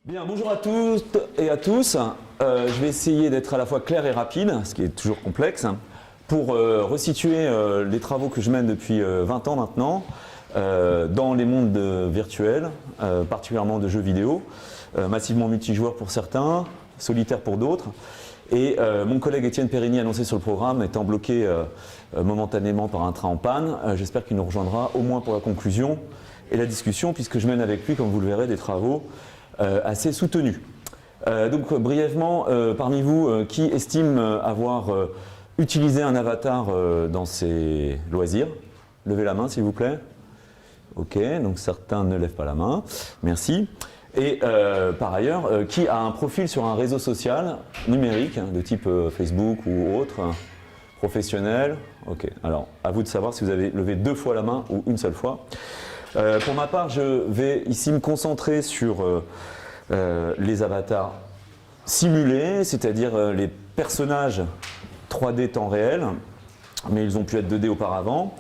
Bien, bonjour à toutes et à tous. Je vais essayer d'être à la fois clair et rapide, ce qui est toujours complexe, pour resituer les travaux que je mène depuis 20 ans maintenant dans les mondes virtuels, particulièrement de jeux vidéo, massivement multijoueurs pour certains, solitaires pour d'autres. Et mon collègue Étienne Périni, annoncé sur le programme, étant bloqué momentanément par un train en panne, j'espère qu'il nous rejoindra au moins pour la conclusion et la discussion, puisque je mène avec lui, comme vous le verrez, des travaux assez soutenu. Donc brièvement, parmi vous, qui estime avoir utilisé un avatar dans ses loisirs? Levez la main s'il vous plaît. Ok, donc certains ne lèvent pas la main, merci. Et par ailleurs, qui a un profil sur un réseau social numérique, de type Facebook ou autre, professionnel? Ok, alors à vous de savoir si vous avez levé 2 fois la main ou une seule fois. Pour ma part, je vais ici me concentrer sur les avatars simulés, c'est-à-dire les personnages 3D temps réel, mais ils ont pu être 2D auparavant.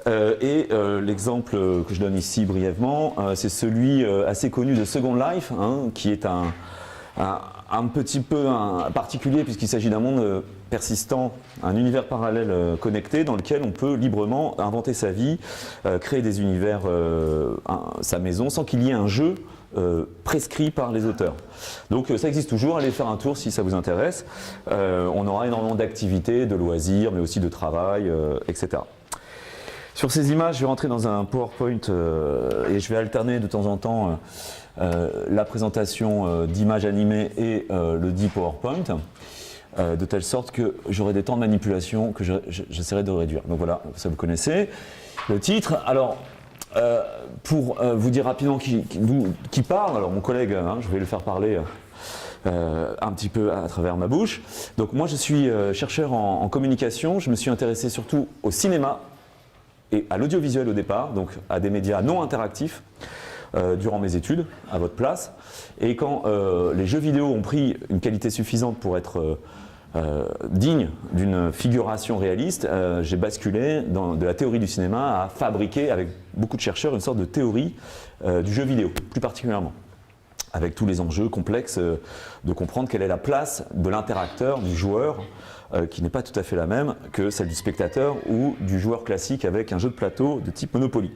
L'exemple que je donne ici brièvement, c'est celui assez connu de Second Life, qui est un petit peu particulier puisqu'il s'agit d'un monde persistant, un univers parallèle connecté dans lequel on peut librement inventer sa vie, créer des univers, sa maison, sans qu'il y ait un jeu prescrit par les auteurs. Donc ça existe toujours, allez faire un tour si ça vous intéresse. On aura énormément d'activités, de loisirs, mais aussi de travail, etc. Sur ces images, je vais rentrer dans un PowerPoint et je vais alterner de temps en temps la présentation d'images animées et le dit PowerPoint, de telle sorte que j'aurai des temps de manipulation que j'essaierai de réduire. Donc voilà, ça vous connaissez. Le titre, alors pour vous dire rapidement qui parle, alors mon collègue, je vais le faire parler un petit peu à travers ma bouche. Donc moi je suis chercheur en communication, je me suis intéressé surtout au cinéma et à l'audiovisuel au départ, donc à des médias non interactifs durant mes études, à votre place. Et quand les jeux vidéo ont pris une qualité suffisante pour être dignes d'une figuration réaliste, j'ai basculé de la théorie du cinéma à fabriquer, avec beaucoup de chercheurs, une sorte de théorie du jeu vidéo, plus particulièrement, avec tous les enjeux complexes de comprendre quelle est la place de l'interacteur, du joueur, qui n'est pas tout à fait la même que celle du spectateur ou du joueur classique avec un jeu de plateau de type Monopoly.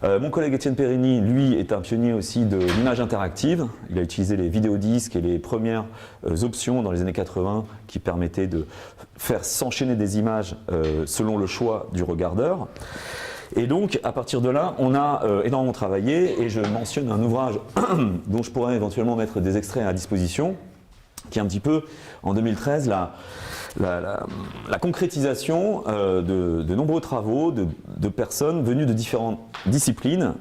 Mon collègue Étienne Périni, lui, est un pionnier aussi de l'image interactive. Il a utilisé les vidéodisques et les premières options dans les années 80 qui permettaient de faire s'enchaîner des images selon le choix du regardeur. Et donc, à partir de là, on a énormément travaillé et je mentionne un ouvrage dont je pourrais éventuellement mettre des extraits à disposition, qui est un petit peu, en 2013, la concrétisation de nombreux travaux de personnes venues de différentes disciplines,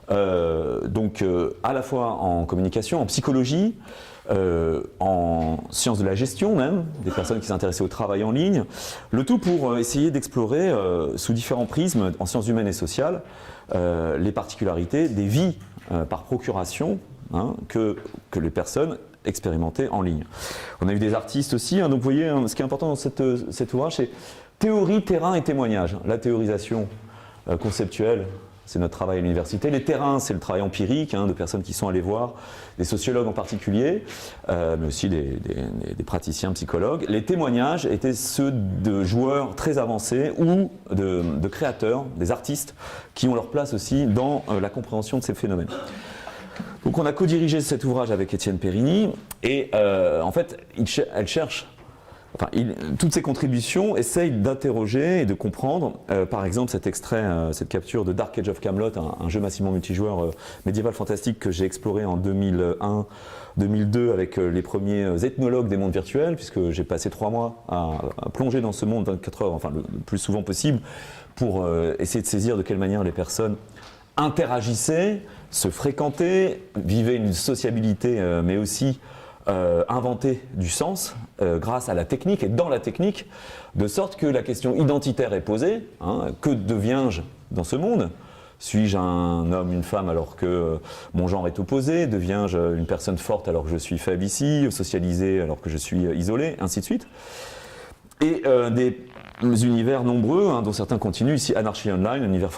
donc à la fois en communication, en psychologie, en sciences de la gestion même, des personnes qui s'intéressaient au travail en ligne, le tout pour essayer d'explorer sous différents prismes en sciences humaines et sociales les particularités des vies par procuration que les personnes expérimentées en ligne. On a eu des artistes aussi, donc vous voyez, ce qui est important dans cet ouvrage, c'est théorie, terrain et témoignage. La théorisation conceptuelle, c'est notre travail à l'université. Les terrains, c'est le travail empirique, de personnes qui sont allées voir, des sociologues en particulier, mais aussi des praticiens psychologues. Les témoignages étaient ceux de joueurs très avancés ou de créateurs, des artistes, qui ont leur place aussi dans la compréhension de ces phénomènes. Donc on a co-dirigé cet ouvrage avec Étienne Périni et en fait, elle cherche, toutes ces contributions essayent d'interroger et de comprendre, par exemple cet extrait, cette capture de Dark Age of Camelot, un jeu massivement multijoueur médiéval fantastique que j'ai exploré en 2001-2002 avec les premiers ethnologues des mondes virtuels, puisque j'ai passé 3 mois à plonger dans ce monde 24 heures, enfin le plus souvent possible, pour essayer de saisir de quelle manière les personnes interagissaient, se fréquentaient, vivaient une sociabilité, mais aussi inventer du sens grâce à la technique et dans la technique, de sorte que la question identitaire est posée, que deviens-je dans ce monde? Suis-je un homme, une femme alors que mon genre est opposé? Deviens-je une personne forte alors que je suis faible ici, socialisé alors que je suis isolé, ainsi de suite. Et des univers nombreux, dont certains continuent, ici Anarchy Online, un univers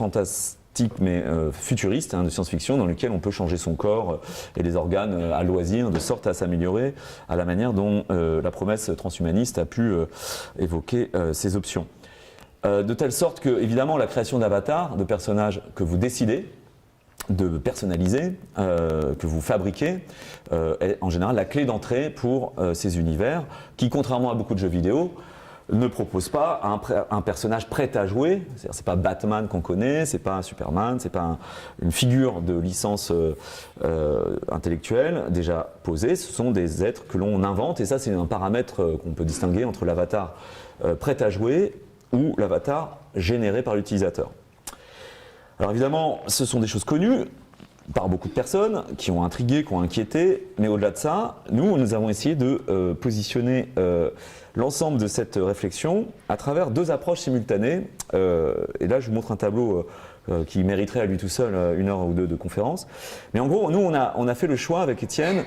mais futuriste, de science-fiction, dans lequel on peut changer son corps et les organes à loisir, de sorte à s'améliorer à la manière dont la promesse transhumaniste a pu évoquer ces options. De telle sorte que, évidemment, la création d'avatars, de personnages que vous décidez de personnaliser, que vous fabriquez, est en général la clé d'entrée pour ces univers qui, contrairement à beaucoup de jeux vidéo, ne propose pas un personnage prêt à jouer. C'est pas Batman qu'on connaît, c'est pas un Superman, c'est pas une figure de licence intellectuelle déjà posée. Ce sont des êtres que l'on invente, et ça c'est un paramètre qu'on peut distinguer entre l'avatar prêt à jouer ou l'avatar généré par l'utilisateur. Alors évidemment, ce sont des choses connues par beaucoup de personnes qui ont intrigué, qui ont inquiété, mais au-delà de ça, nous avons essayé de positionner l'ensemble de cette réflexion à travers deux approches simultanées. Et là, je vous montre un tableau qui mériterait à lui tout seul 1 heure ou 2 de conférence. Mais en gros, nous, on a fait le choix avec Étienne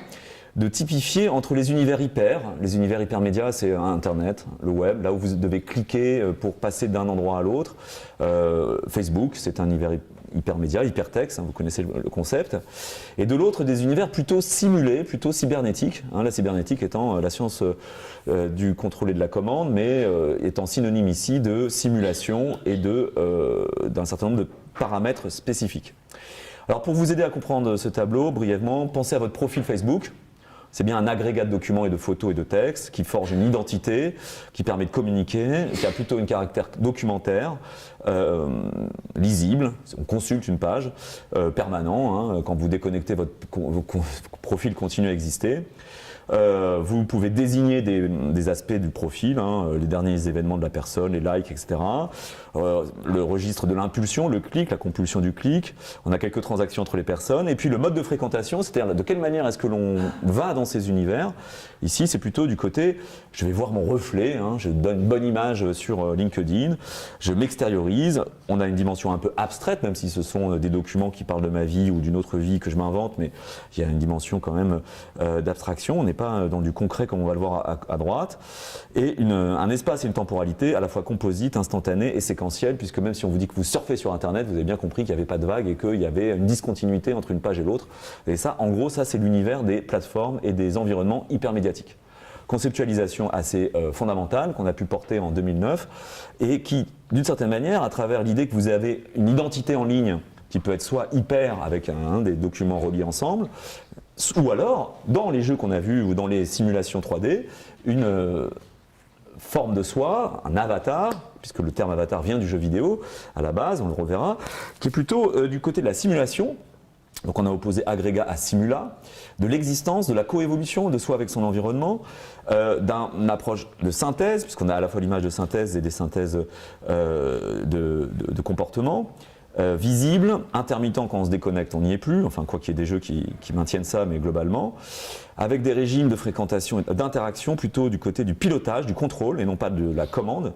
de typifier entre les univers hypermédias, c'est Internet, le web, là où vous devez cliquer pour passer d'un endroit à l'autre. Facebook, c'est un univers hypermédia, hypertexte, vous connaissez le concept. Et de l'autre, des univers plutôt simulés, plutôt cybernétiques. La cybernétique étant la science du contrôle et de la commande, mais étant synonyme ici de simulation et d'un certain nombre de paramètres spécifiques. Alors pour vous aider à comprendre ce tableau, brièvement, pensez à votre profil Facebook. C'est bien un agrégat de documents et de photos et de textes qui forge une identité, qui permet de communiquer, qui a plutôt un caractère documentaire, lisible, on consulte une page, permanent, quand vous déconnectez, votre profil continue à exister. Vous pouvez désigner des aspects du profil, les derniers événements de la personne, les likes, etc. Le registre de l'impulsion, le clic, la compulsion du clic. On a quelques transactions entre les personnes. Et puis le mode de fréquentation, c'est-à-dire de quelle manière est-ce que l'on va dans ces univers. Ici, c'est plutôt du côté, je vais voir mon reflet, je donne une bonne image sur LinkedIn, je m'extériorise. On a une dimension un peu abstraite, même si ce sont des documents qui parlent de ma vie ou d'une autre vie que je m'invente, mais il y a une dimension quand même d'abstraction. On n'est pas dans du concret comme on va le voir à droite. Et un espace et une temporalité à la fois composite, instantanée et séquentielle, puisque même si on vous dit que vous surfez sur Internet, vous avez bien compris qu'il n'y avait pas de vague et qu'il y avait une discontinuité entre une page et l'autre. Et ça, en gros, ça c'est l'univers des plateformes et des environnements hypermédiatiques. Conceptualisation assez fondamentale qu'on a pu porter en 2009 et qui, d'une certaine manière, à travers l'idée que vous avez une identité en ligne qui peut être soit hyper avec des documents reliés ensemble, ou alors, dans les jeux qu'on a vus ou dans les simulations 3D, une forme de soi, un avatar, puisque le terme avatar vient du jeu vidéo à la base, on le reverra, qui est plutôt du côté de la simulation. Donc on a opposé agrégat à simula, de l'existence, de la coévolution de soi avec son environnement, d'une approche de synthèse, puisqu'on a à la fois l'image de synthèse et des synthèses de comportement, visible, intermittent quand on se déconnecte, on n'y est plus, enfin quoi qu'il y ait des jeux qui maintiennent ça, mais globalement, avec des régimes de fréquentation, d'interaction plutôt du côté du pilotage, du contrôle, et non pas de la commande,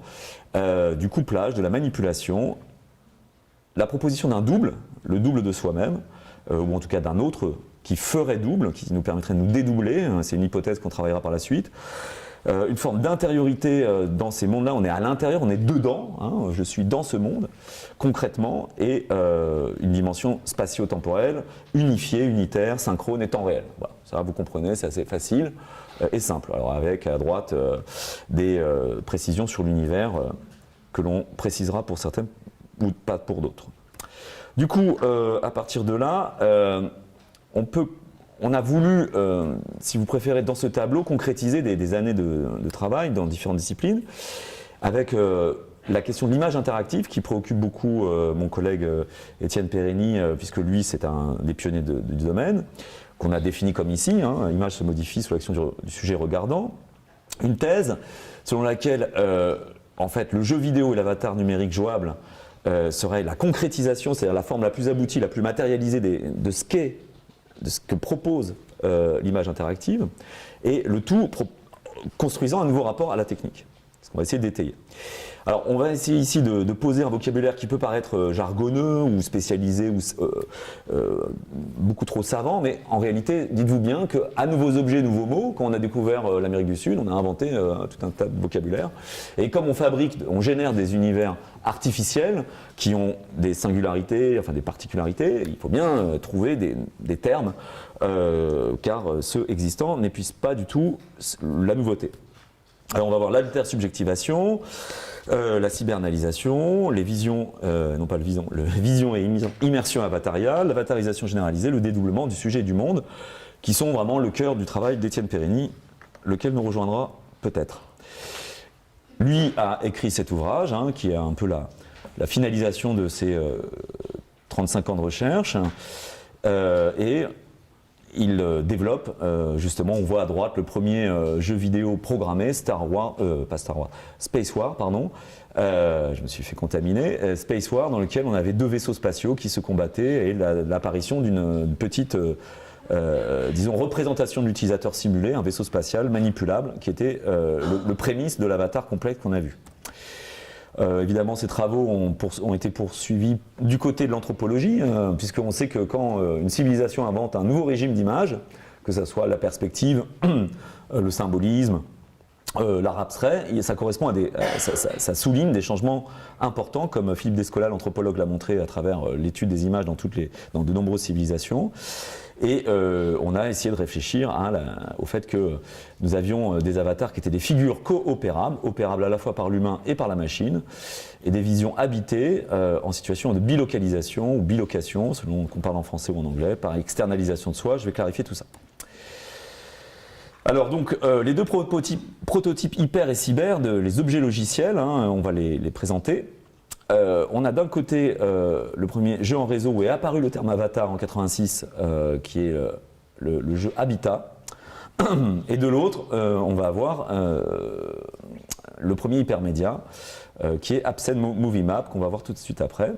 du couplage, de la manipulation, la proposition d'un double, le double de soi-même, ou en tout cas d'un autre qui ferait double, qui nous permettrait de nous dédoubler, c'est une hypothèse qu'on travaillera par la suite. Une forme d'intériorité dans ces mondes-là, on est à l'intérieur, on est dedans, je suis dans ce monde, concrètement, et une dimension spatio-temporelle, unifiée, unitaire, synchrone et temps réel. Voilà, ça vous comprenez, c'est assez facile et simple. Alors avec à droite des précisions sur l'univers que l'on précisera pour certaines ou pas pour d'autres. Du coup, à partir de là, on a voulu, si vous préférez, dans ce tableau, concrétiser des années de travail dans différentes disciplines, avec la question de l'image interactive qui préoccupe beaucoup mon collègue Étienne Périni, puisque lui, c'est un des pionniers du domaine, qu'on a défini comme ici, l'image se modifie sous l'action du sujet regardant. Une thèse selon laquelle, en fait, le jeu vidéo et l'avatar numérique jouable serait la concrétisation, c'est-à-dire la forme la plus aboutie, la plus matérialisée de ce que propose l'image interactive, et le tout construisant un nouveau rapport à la technique. Ce qu'on va essayer d'étayer. Alors, on va essayer ici de poser un vocabulaire qui peut paraître jargonneux ou spécialisé ou beaucoup trop savant, mais en réalité, dites-vous bien qu'à nouveaux objets, nouveaux mots, quand on a découvert l'Amérique du Sud, on a inventé tout un tas de vocabulaire. Et comme on génère des univers artificiels qui ont des singularités, enfin des particularités, il faut bien trouver des termes, car ceux existants n'épuisent pas du tout la nouveauté. Alors, on va voir l'intersubjectivation, la cybernalisation, les visions, non pas le vision et immersion avatariale, l'avatarisation généralisée, le dédoublement du sujet et du monde, qui sont vraiment le cœur du travail d'Étienne Périni, lequel nous rejoindra peut-être. Lui a écrit cet ouvrage, qui est un peu la finalisation de ses 35 ans de recherche, et il développe, justement, on voit à droite le premier jeu vidéo programmé, Space War, pardon. Je me suis fait contaminer. Space War, dans lequel on avait 2 vaisseaux spatiaux qui se combattaient et l'apparition d'une petite, disons, représentation de l'utilisateur simulé, un vaisseau spatial manipulable, qui était le prémisse de l'avatar complet qu'on a vu. Évidemment, ces travaux ont été poursuivis du côté de l'anthropologie, puisqu'on sait que quand une civilisation invente un nouveau régime d'image, que ce soit la perspective, le symbolisme, l'art abstrait, ça correspond à ça souligne des changements importants, comme Philippe Descola, l'anthropologue, l'a montré à travers l'étude des images dans de nombreuses civilisations. Et on a essayé de réfléchir au fait que nous avions des avatars qui étaient des figures coopérables, opérables à la fois par l'humain et par la machine, et des visions habitées en situation de bilocalisation ou bilocation, selon qu'on parle en français ou en anglais, par externalisation de soi. Je vais clarifier tout ça. Alors donc, les 2 prototypes hyper et cyber, les objets logiciels, on va les présenter. On a d'un côté le premier jeu en réseau où est apparu le terme avatar en 86, qui est le jeu Habitat. Et de l'autre, on va avoir le premier hypermédia, qui est Absen Movie Map, qu'on va voir tout de suite après.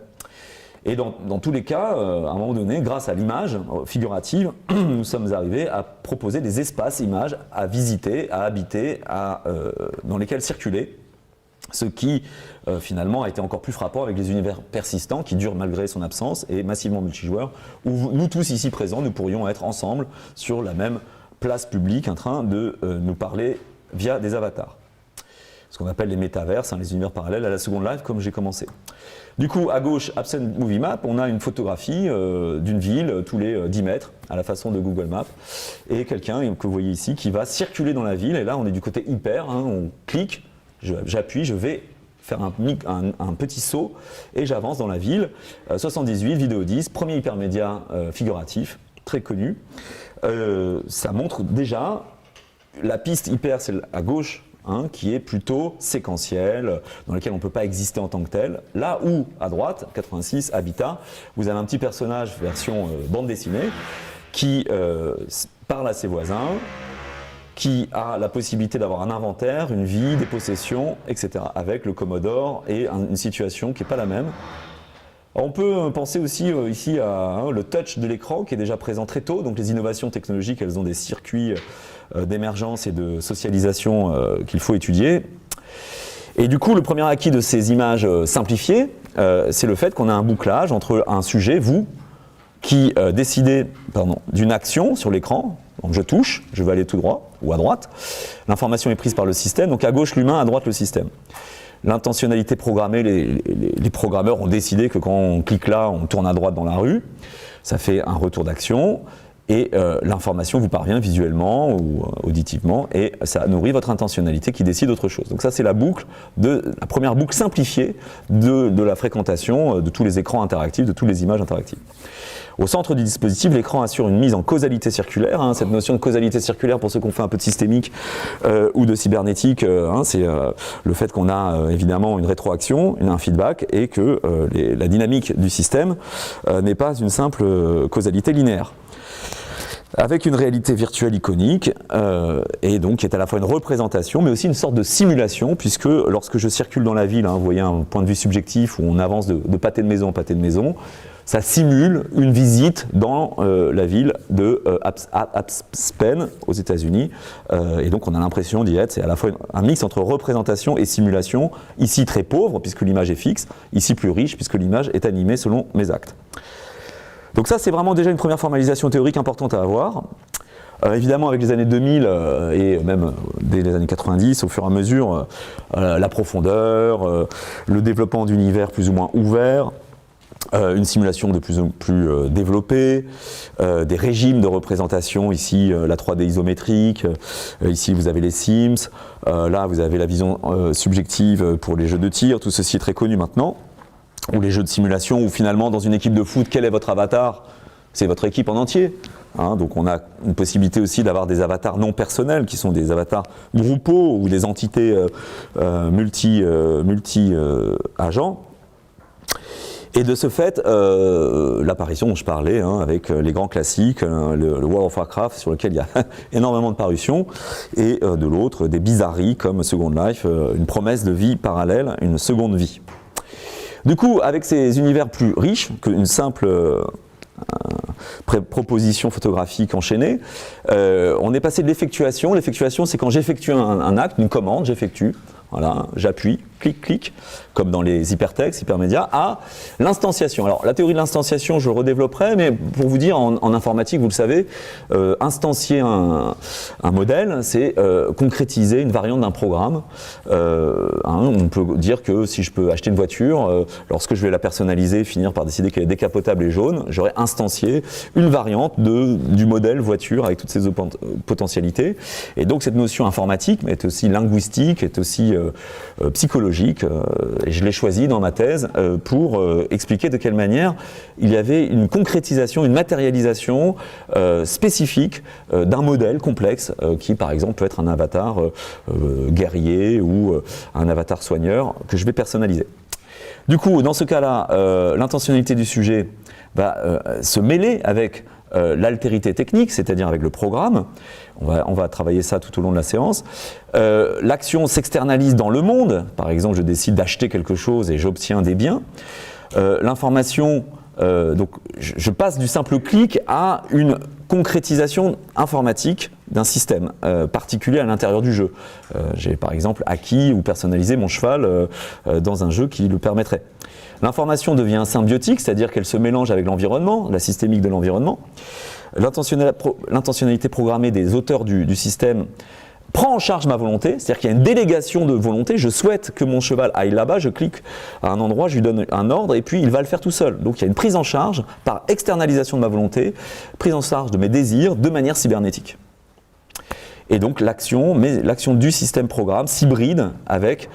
Et dans tous les cas, à un moment donné, grâce à l'image figurative, nous sommes arrivés à proposer des espaces images à visiter, à habiter, dans lesquels circuler. Ce qui, finalement, a été encore plus frappant avec les univers persistants qui durent malgré son absence et massivement multijoueurs, où nous tous ici présents, nous pourrions être ensemble sur la même place publique en train de nous parler via des avatars. Ce qu'on appelle les métaverses, les univers parallèles à la Second Life, comme j'ai commencé. Du coup, à gauche, Absent Movie Map, on a une photographie d'une ville tous les 10 mètres, à la façon de Google Maps, et quelqu'un que vous voyez ici qui va circuler dans la ville, et là on est du côté hyper, on clique, j'appuie, je vais faire un petit saut et j'avance dans la ville. 78, vidéo 10, premier hypermédia figuratif, très connu. Ça montre déjà la piste hyper, celle à gauche, qui est plutôt séquentielle, dans laquelle on ne peut pas exister en tant que tel. Là où, à droite, 86, Habitat, vous avez un petit personnage version bande dessinée qui parle à ses voisins, qui a la possibilité d'avoir un inventaire, une vie, des possessions, etc. avec le Commodore et une situation qui n'est pas la même. On peut penser aussi ici à le touch de l'écran qui est déjà présent très tôt, donc les innovations technologiques, elles ont des circuits d'émergence et de socialisation qu'il faut étudier. Et du coup, le premier acquis de ces images simplifiées, c'est le fait qu'on a un bouclage entre un sujet, vous, qui décidez d'une action sur l'écran. Donc je touche, je vais aller tout droit ou à droite. L'information est prise par le système, donc à gauche l'humain, à droite le système. L'intentionnalité programmée, les programmeurs ont décidé que quand on clique là, on tourne à droite dans la rue. Ça fait un retour d'action et l'information vous parvient visuellement ou auditivement et ça nourrit votre intentionnalité qui décide autre chose. Donc ça c'est la première boucle simplifiée de la fréquentation de tous les écrans interactifs, de toutes les images interactives. Au centre du dispositif, l'écran assure une mise en causalité circulaire. Cette notion de causalité circulaire, pour ceux qui ont fait un peu de systémique ou de cybernétique, c'est le fait qu'on a évidemment une rétroaction, un feedback, et que la dynamique du système n'est pas une simple causalité linéaire. Avec une réalité virtuelle iconique, et donc qui est à la fois une représentation, mais aussi une sorte de simulation, puisque lorsque je circule dans la ville, vous voyez un point de vue subjectif où on avance de pâté de maison en pâté de maison, ça simule une visite dans la ville de Aspen aux États-Unis. Et donc on a l'impression d'y être. C'est à la fois un mix entre représentation et simulation. Ici très pauvre puisque l'image est fixe, ici plus riche puisque l'image est animée selon mes actes. Donc ça c'est vraiment déjà une première formalisation théorique importante à avoir. Évidemment, avec les années 2000 et même dès les années 90, au fur et à mesure, la profondeur, le développement d'univers plus ou moins ouverts, une simulation de plus en plus développée, des régimes de représentation, ici la 3D isométrique, ici vous avez les Sims, là vous avez la vision subjective pour les jeux de tir, tout ceci est très connu maintenant, ou les jeux de simulation où finalement dans une équipe de foot, quel est votre avatar? C'est votre équipe en entier. Hein, donc on a une possibilité aussi d'avoir des avatars non personnels qui sont des avatars groupaux ou des entités multi-agents. Et de ce fait, l'apparition dont je parlais, hein, avec les grands classiques, le World of Warcraft sur lequel il y a énormément de parutions, et de l'autre des bizarreries comme Second Life, une promesse de vie parallèle, une seconde vie. Du coup, avec ces univers plus riches qu'une simple proposition photographique enchaînée, on est passé de l'effectuation. L'effectuation, c'est quand j'effectue un acte, une commande, j'effectue, voilà, j'appuie, clic, clic, comme dans les hypertextes, hypermédias, à l'instanciation. Alors la théorie de l'instanciation, je le redévelopperai, mais pour vous dire, en informatique, vous le savez, instancier un modèle, c'est concrétiser une variante d'un programme. On peut dire que si je peux acheter une voiture, lorsque je vais la personnaliser, finir par décider qu'elle est décapotable et jaune, j'aurai instancié une variante du modèle voiture avec toutes ses potentialités. Et donc cette notion informatique, mais est aussi linguistique, est aussi psychologique, et je l'ai choisi dans ma thèse pour expliquer de quelle manière il y avait une concrétisation, une matérialisation spécifique d'un modèle complexe qui par exemple peut être un avatar guerrier ou un avatar soigneur que je vais personnaliser. Du coup, dans ce cas-là, l'intentionnalité du sujet va se mêler avec l'altérité technique, c'est-à-dire avec le programme. On va travailler ça tout au long de la séance. L'action s'externalise dans le monde. Par exemple, je décide d'acheter quelque chose et j'obtiens des biens. L'information, donc je passe du simple clic à une concrétisation informatique d'un système particulier à l'intérieur du jeu. J'ai par exemple acquis ou personnalisé mon cheval dans un jeu qui le permettrait. L'information devient symbiotique, c'est-à-dire qu'elle se mélange avec l'environnement, la systémique de l'environnement. L'intentionnalité programmée des auteurs du système prend en charge ma volonté, c'est-à-dire qu'il y a une délégation de volonté. Je souhaite que mon cheval aille là-bas, je clique à un endroit, je lui donne un ordre et puis il va le faire tout seul. Donc il y a une prise en charge par externalisation de ma volonté, prise en charge de mes désirs de manière cybernétique. Et donc l'action du système programme s'hybride avec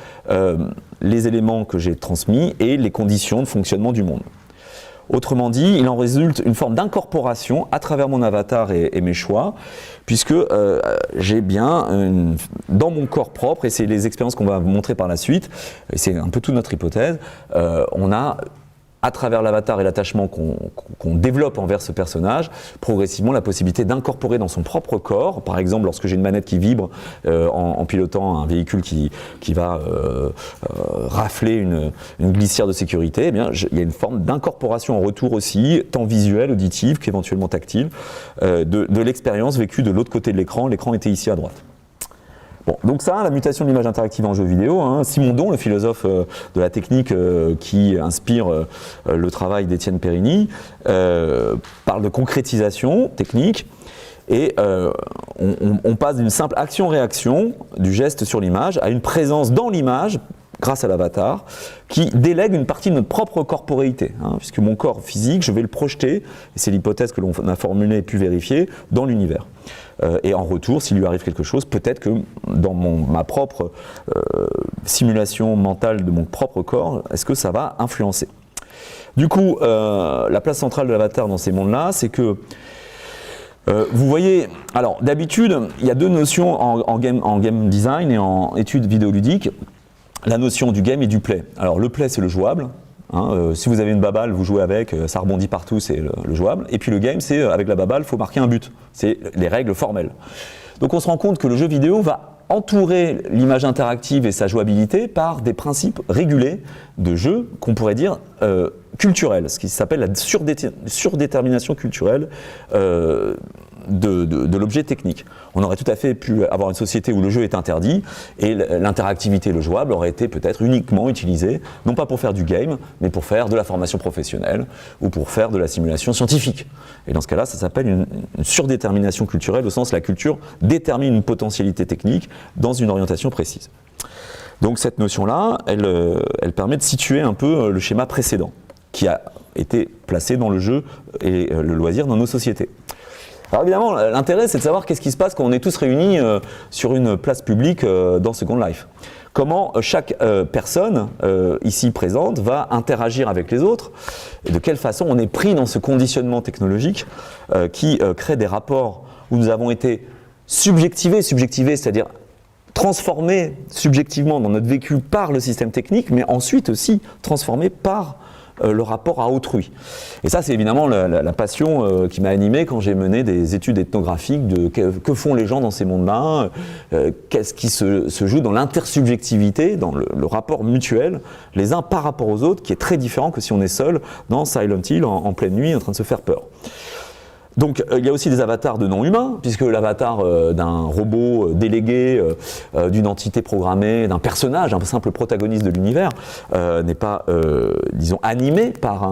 les éléments que j'ai transmis et les conditions de fonctionnement du monde. Autrement dit, il en résulte une forme d'incorporation à travers mon avatar et mes choix, puisque j'ai bien dans mon corps propre, et c'est les expériences qu'on va vous montrer par la suite, et c'est un peu toute notre hypothèse, on a à travers l'avatar et l'attachement qu'on développe envers ce personnage, progressivement la possibilité d'incorporer dans son propre corps, par exemple lorsque j'ai une manette qui vibre en pilotant un véhicule qui va rafler une glissière de sécurité, eh bien, il y a une forme d'incorporation en retour aussi, tant visuelle, auditive qu'éventuellement tactile, de l'expérience vécue de l'autre côté de l'écran. L'écran était ici à droite. Bon, donc ça, la mutation de l'image interactive en jeu vidéo, hein, Simondon, le philosophe de la technique qui inspire le travail d'Étienne Périni, parle de concrétisation technique, et on passe d'une simple action-réaction du geste sur l'image à une présence dans l'image, grâce à l'avatar, qui délègue une partie de notre propre corporéité, hein, puisque mon corps physique, je vais le projeter, et c'est l'hypothèse que l'on a formulée et pu vérifier, dans l'univers. Et en retour, s'il lui arrive quelque chose, peut-être que dans ma propre simulation mentale de mon propre corps, est-ce que ça va influencer? Du coup, la place centrale de l'avatar dans ces mondes-là, c'est que vous voyez, alors d'habitude, il y a deux notions en game design et en études vidéoludiques, la notion du game et du play. Alors le play, c'est le jouable. Hein, si vous avez une baballe, vous jouez avec, ça rebondit partout, c'est le jouable. Et puis le game, c'est avec la baballe, il faut marquer un but. C'est les règles formelles. Donc on se rend compte que le jeu vidéo va entourer l'image interactive et sa jouabilité par des principes régulés de jeu qu'on pourrait dire culturelle, ce qui s'appelle la surdétermination culturelle de l'objet technique. On aurait tout à fait pu avoir une société où le jeu est interdit et l'interactivité, le jouable, aurait été peut-être uniquement utilisé, non pas pour faire du game, mais pour faire de la formation professionnelle ou pour faire de la simulation scientifique. Et dans ce cas-là, ça s'appelle une surdétermination culturelle, au sens où la culture détermine une potentialité technique dans une orientation précise. Donc cette notion-là, elle permet de situer un peu le schéma précédent, qui a été placé dans le jeu et le loisir dans nos sociétés. Alors évidemment, l'intérêt, c'est de savoir qu'est-ce qui se passe quand on est tous réunis sur une place publique dans Second Life. Comment chaque personne ici présente va interagir avec les autres, et de quelle façon on est pris dans ce conditionnement technologique qui crée des rapports où nous avons été subjectivés, c'est-à-dire transformés subjectivement dans notre vécu par le système technique, mais ensuite aussi transformés par le rapport à autrui. Et ça, c'est évidemment la passion qui m'a animé quand j'ai mené des études ethnographiques de que font les gens dans ces mondes-là, qu'est-ce qui se joue dans l'intersubjectivité, dans le rapport mutuel, les uns par rapport aux autres, qui est très différent que si on est seul dans Silent Hill en pleine nuit en train de se faire peur. Donc il y a aussi des avatars de non-humains, puisque l'avatar d'un robot délégué, d'une entité programmée, d'un personnage, un simple protagoniste de l'univers, n'est pas, disons, animé par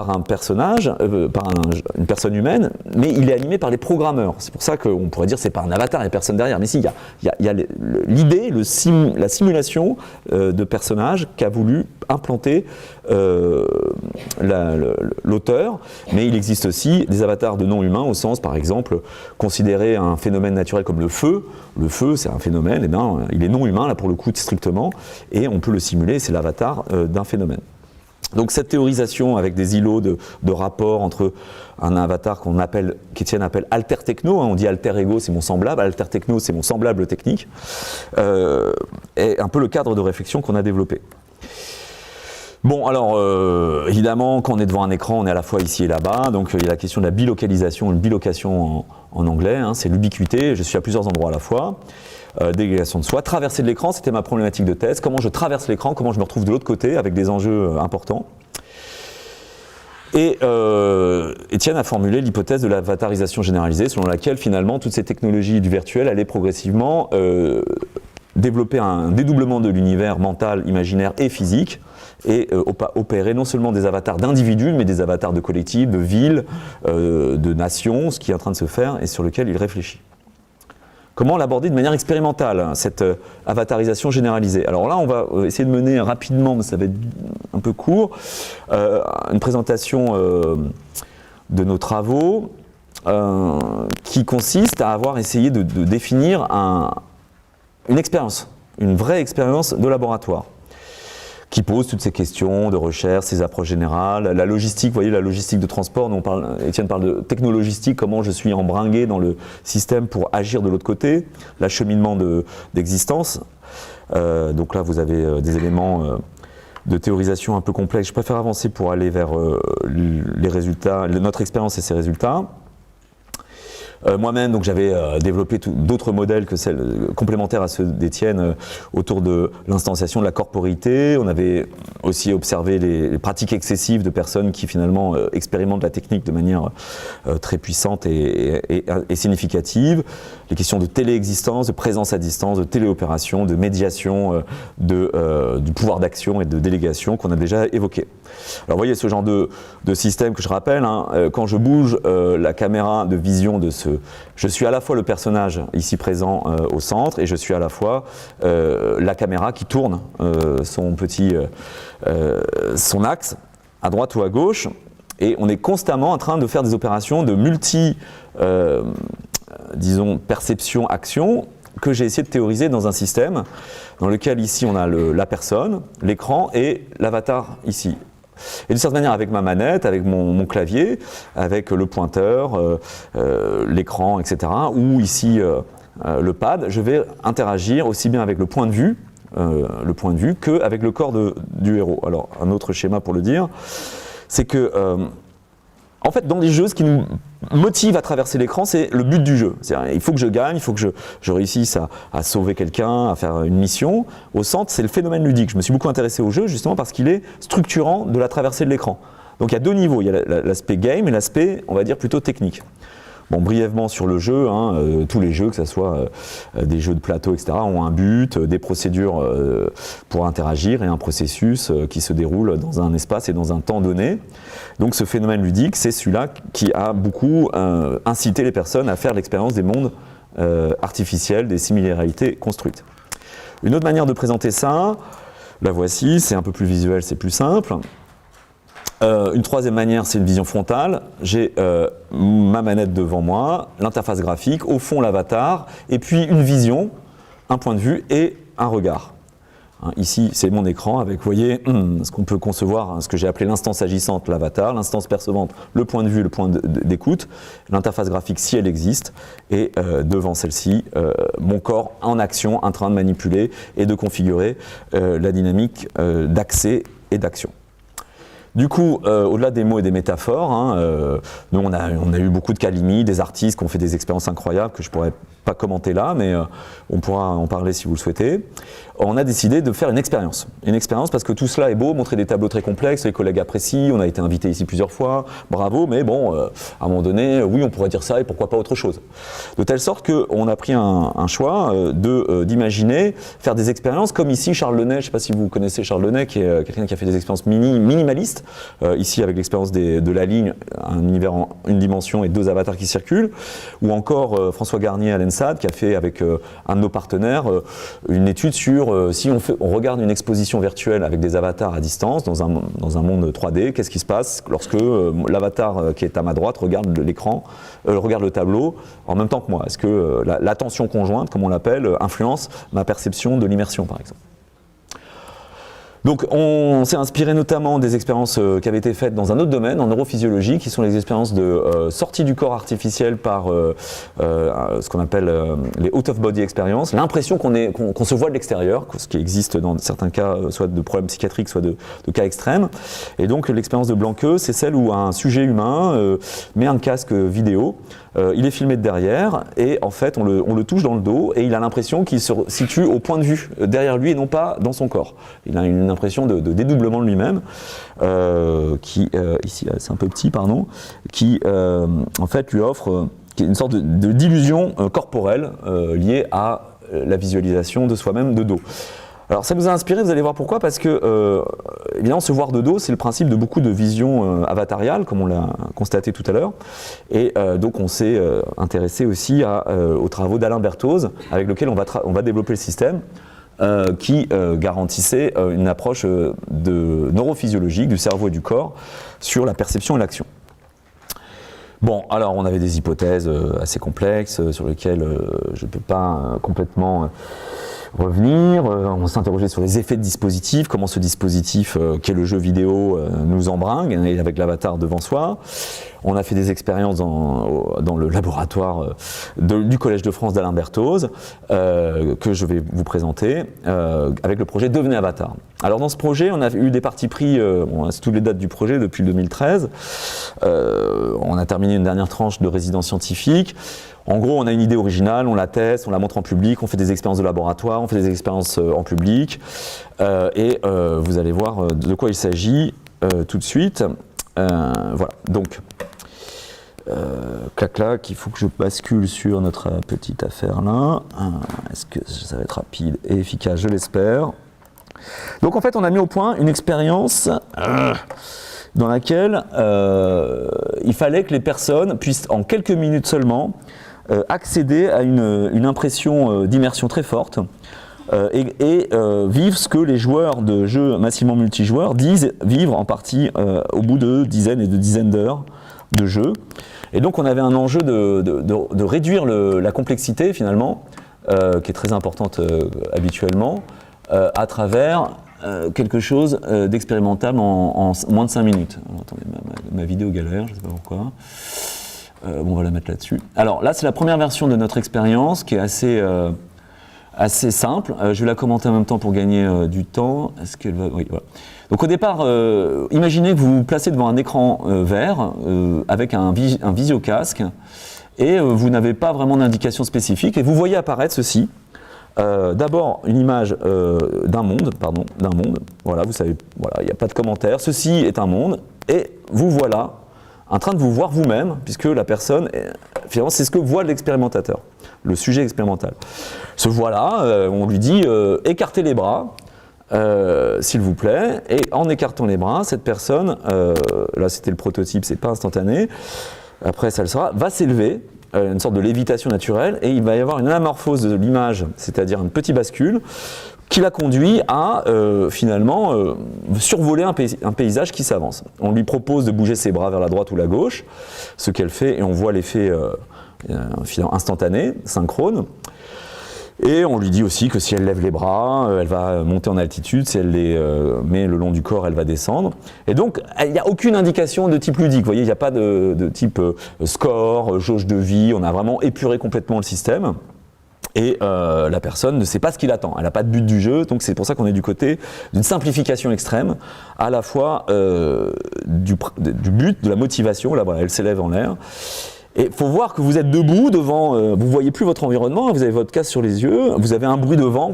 un personnage, par une personne humaine, mais il est animé par les programmeurs. C'est pour ça qu'on pourrait dire que c'est pas un avatar, il n'y a personne derrière. Mais si, il y a l'idée, la simulation de personnages qu'a voulu implanter l'auteur, mais il existe aussi des avatars de non-humains au sens, par exemple, considérer un phénomène naturel comme le feu. Le feu, c'est un phénomène, et bien, il est non-humain, là pour le coup, strictement, et on peut le simuler, c'est l'avatar d'un phénomène. Donc cette théorisation avec des îlots de rapport entre un avatar qu'Étienne appelle alter techno, on dit alter ego c'est mon semblable, alter techno c'est mon semblable technique, est un peu le cadre de réflexion qu'on a développé. Bon, alors, évidemment, quand on est devant un écran, on est à la fois ici et là-bas, donc il y a la question de la bilocalisation, une bilocation en anglais, hein, c'est l'ubiquité, je suis à plusieurs endroits à la fois, délégation de soi, traverser de l'écran, c'était ma problématique de thèse, comment je traverse l'écran, comment je me retrouve de l'autre côté, avec des enjeux importants. Et Étienne a formulé l'hypothèse de l'avatarisation généralisée, selon laquelle, finalement, toutes ces technologies du virtuel allaient progressivement développer un dédoublement de l'univers mental, imaginaire et physique, et opérer non seulement des avatars d'individus, mais des avatars de collectifs, de villes, de nations, ce qui est en train de se faire et sur lequel il réfléchit. Comment l'aborder de manière expérimentale, cette avatarisation généralisée? Alors là, on va essayer de mener rapidement, mais ça va être un peu court, une présentation de nos travaux qui consiste à avoir essayé de définir une expérience, une vraie expérience de laboratoire, qui pose toutes ces questions de recherche, ces approches générales, la logistique, vous voyez la logistique de transport, dont Étienne parle de technologistique, comment je suis embringué dans le système pour agir de l'autre côté, l'acheminement d'existence. Donc là vous avez des éléments de théorisation un peu complexes. Je préfère avancer pour aller vers les résultats, notre expérience et ses résultats. Moi-même, donc j'avais développé d'autres modèles que celles complémentaires à ceux d'Étienne autour de l'instanciation de la corporéité. On avait aussi observé les pratiques excessives de personnes qui finalement expérimentent la technique de manière très puissante et significative. Les questions de téléexistence, de présence à distance, de téléopération, de médiation, du pouvoir d'action et de délégation qu'on a déjà évoqué. Alors vous voyez ce genre de système que je rappelle, hein, quand je bouge la caméra de vision de je suis à la fois le personnage ici présent au centre et je suis à la fois la caméra qui tourne son axe à droite ou à gauche, et on est constamment en train de faire des opérations de disons perception-action que j'ai essayé de théoriser dans un système dans lequel ici on a la personne, l'écran et l'avatar ici. Et de certaine manière, avec ma manette, avec mon clavier, avec le pointeur, l'écran, etc., ou ici le pad, je vais interagir aussi bien avec le point de vue qu'avec le corps du héros. Alors, un autre schéma pour le dire, c'est que En fait, dans les jeux, ce qui nous motive à traverser l'écran, c'est le but du jeu. Il faut que je gagne, il faut que je réussisse à sauver quelqu'un, à faire une mission. Au centre, c'est le phénomène ludique. Je me suis beaucoup intéressé au jeu justement parce qu'il est structurant de la traversée de l'écran. Donc il y a deux niveaux, il y a l'aspect game et l'aspect, on va dire, plutôt technique. Bon, brièvement sur le jeu, tous les jeux, que ce soit des jeux de plateau, etc., ont un but, des procédures pour interagir et un processus qui se déroule dans un espace et dans un temps donné. Donc ce phénomène ludique, c'est celui-là qui a beaucoup incité les personnes à faire l'expérience des mondes artificiels, des similarités construites. Une autre manière de présenter ça, la voici, c'est un peu plus visuel, c'est plus simple. Une troisième manière, c'est une vision frontale. J'ai ma manette devant moi, l'interface graphique, au fond l'avatar, et puis une vision, un point de vue et un regard. Ici, c'est mon écran avec, vous voyez, ce qu'on peut concevoir, ce que j'ai appelé l'instance agissante, l'avatar, l'instance percevante, le point de vue, le point d'écoute, l'interface graphique si elle existe, et devant celle-ci, mon corps en action, en train de manipuler et de configurer la dynamique d'accès et d'action. Du coup, au-delà des mots et des métaphores, nous on a eu beaucoup de cas limites, des artistes qui ont fait des expériences incroyables que je ne pourrais pas commenter là, mais on pourra en parler si vous le souhaitez. On a décidé de faire une expérience. Une expérience parce que tout cela est beau, montrer des tableaux très complexes, les collègues apprécient, on a été invité ici plusieurs fois, bravo, mais bon, à un moment donné, oui, on pourrait dire ça et pourquoi pas autre chose. De telle sorte qu'on a pris un choix d'imaginer faire des expériences comme ici Charles Lenay, je ne sais pas si vous connaissez Charles Lenay, qui est quelqu'un qui a fait des expériences minimalistes, ici avec l'expérience de la ligne, un univers en une dimension et deux avatars qui circulent, ou encore François Garnier à l'ENSAD qui a fait avec un de nos partenaires une étude sur si on regarde une exposition virtuelle avec des avatars à distance dans un monde 3D, qu'est-ce qui se passe lorsque l'avatar qui est à ma droite regarde l'écran, regarde le tableau en même temps que moi. Est-ce que l'attention conjointe, comme on l'appelle, influence ma perception de l'immersion par exemple? Donc on s'est inspiré notamment des expériences qui avaient été faites dans un autre domaine, en neurophysiologie, qui sont les expériences de sortie du corps artificiel par ce qu'on appelle les out-of-body experiences, l'impression qu'on se voit de l'extérieur, ce qui existe dans certains cas, soit de problèmes psychiatriques, soit de cas extrêmes. Et donc l'expérience de Blanqueux, c'est celle où un sujet humain met un casque vidéo, il est filmé de derrière et en fait on le touche dans le dos et il a l'impression qu'il se situe au point de vue derrière lui et non pas dans son corps. Il a une impression de dédoublement de lui-même qui, ici c'est un peu petit pardon, qui en fait lui offre une sorte d'illusion corporelle liée à la visualisation de soi-même de dos. Alors ça nous a inspiré, vous allez voir pourquoi, parce que évidemment se voir de dos c'est le principe de beaucoup de visions avatariales comme on l'a constaté tout à l'heure et donc on s'est intéressé aussi aux travaux d'Alain Berthoz avec lequel on va développer le système qui garantissait une approche de neurophysiologique du cerveau et du corps sur la perception et l'action. Bon, alors on avait des hypothèses assez complexes sur lesquelles je ne peux pas complètement revenir. On s'interrogeait sur les effets de dispositif, comment ce dispositif qui est le jeu vidéo nous embringue et avec l'avatar devant soi. On a fait des expériences dans le laboratoire du Collège de France d'Alain Berthoz que je vais vous présenter avec le projet Devenez Avatar. Alors dans ce projet, on a eu des partis pris, on a toutes les dates du projet depuis le 2013. On a terminé une dernière tranche de résidence scientifique. En gros, on a une idée originale, on la teste, on la montre en public, on fait des expériences de laboratoire, on fait des expériences en public et vous allez voir de quoi il s'agit tout de suite. Voilà, donc clac clac, il faut que je bascule sur notre petite affaire là. Est-ce que ça va être rapide et efficace? Je l'espère. Donc en fait, on a mis au point une expérience dans laquelle il fallait que les personnes puissent en quelques minutes seulement accéder à une impression d'immersion très forte et vivre ce que les joueurs de jeux massivement multijoueurs disent vivre en partie au bout de dizaines et de dizaines d'heures de jeu. Et donc on avait un enjeu de réduire la complexité finalement, qui est très importante habituellement, à travers quelque chose d'expérimentable en moins de 5 minutes. Alors, attendez, ma vidéo galère, je ne sais pas pourquoi. Bon, on va la mettre là-dessus. Alors là, c'est la première version de notre expérience qui est assez assez simple. Je vais la commenter en même temps pour gagner du temps. Est-ce qu'elle va... Oui, voilà. Donc au départ, imaginez que vous vous placez devant un écran vert avec un visio-casque et vous n'avez pas vraiment d'indication spécifique et vous voyez apparaître ceci. D'abord une image d'un monde. Voilà, vous savez, voilà, il n'y a pas de commentaire. Ceci est un monde et vous voilà en train de vous voir vous-même, puisque la personne, finalement, c'est ce que voit l'expérimentateur, le sujet expérimental. Ce voilà, on lui dit écartez les bras, s'il vous plaît, et en écartant les bras, cette personne, là c'était le prototype, c'est pas instantané, après ça le sera, va s'élever, une sorte de lévitation naturelle, et il va y avoir une anamorphose de l'image, c'est-à-dire un petit bascule, qui la conduit à finalement survoler un paysage qui s'avance. On lui propose de bouger ses bras vers la droite ou la gauche, ce qu'elle fait, et on voit l'effet instantané, synchrone. Et on lui dit aussi que si elle lève les bras, elle va monter en altitude, si elle les met le long du corps, elle va descendre. Et donc, il n'y a aucune indication de type ludique, vous voyez, il n'y a pas de type score, jauge de vie, on a vraiment épuré complètement le système. Et la personne ne sait pas ce qu'il attend, elle n'a pas de but du jeu, donc c'est pour ça qu'on est du côté d'une simplification extrême, à la fois du but, de la motivation, là voilà, elle s'élève en l'air. Et il faut voir que vous êtes debout devant, vous ne voyez plus votre environnement, vous avez votre casque sur les yeux, vous avez un bruit de vent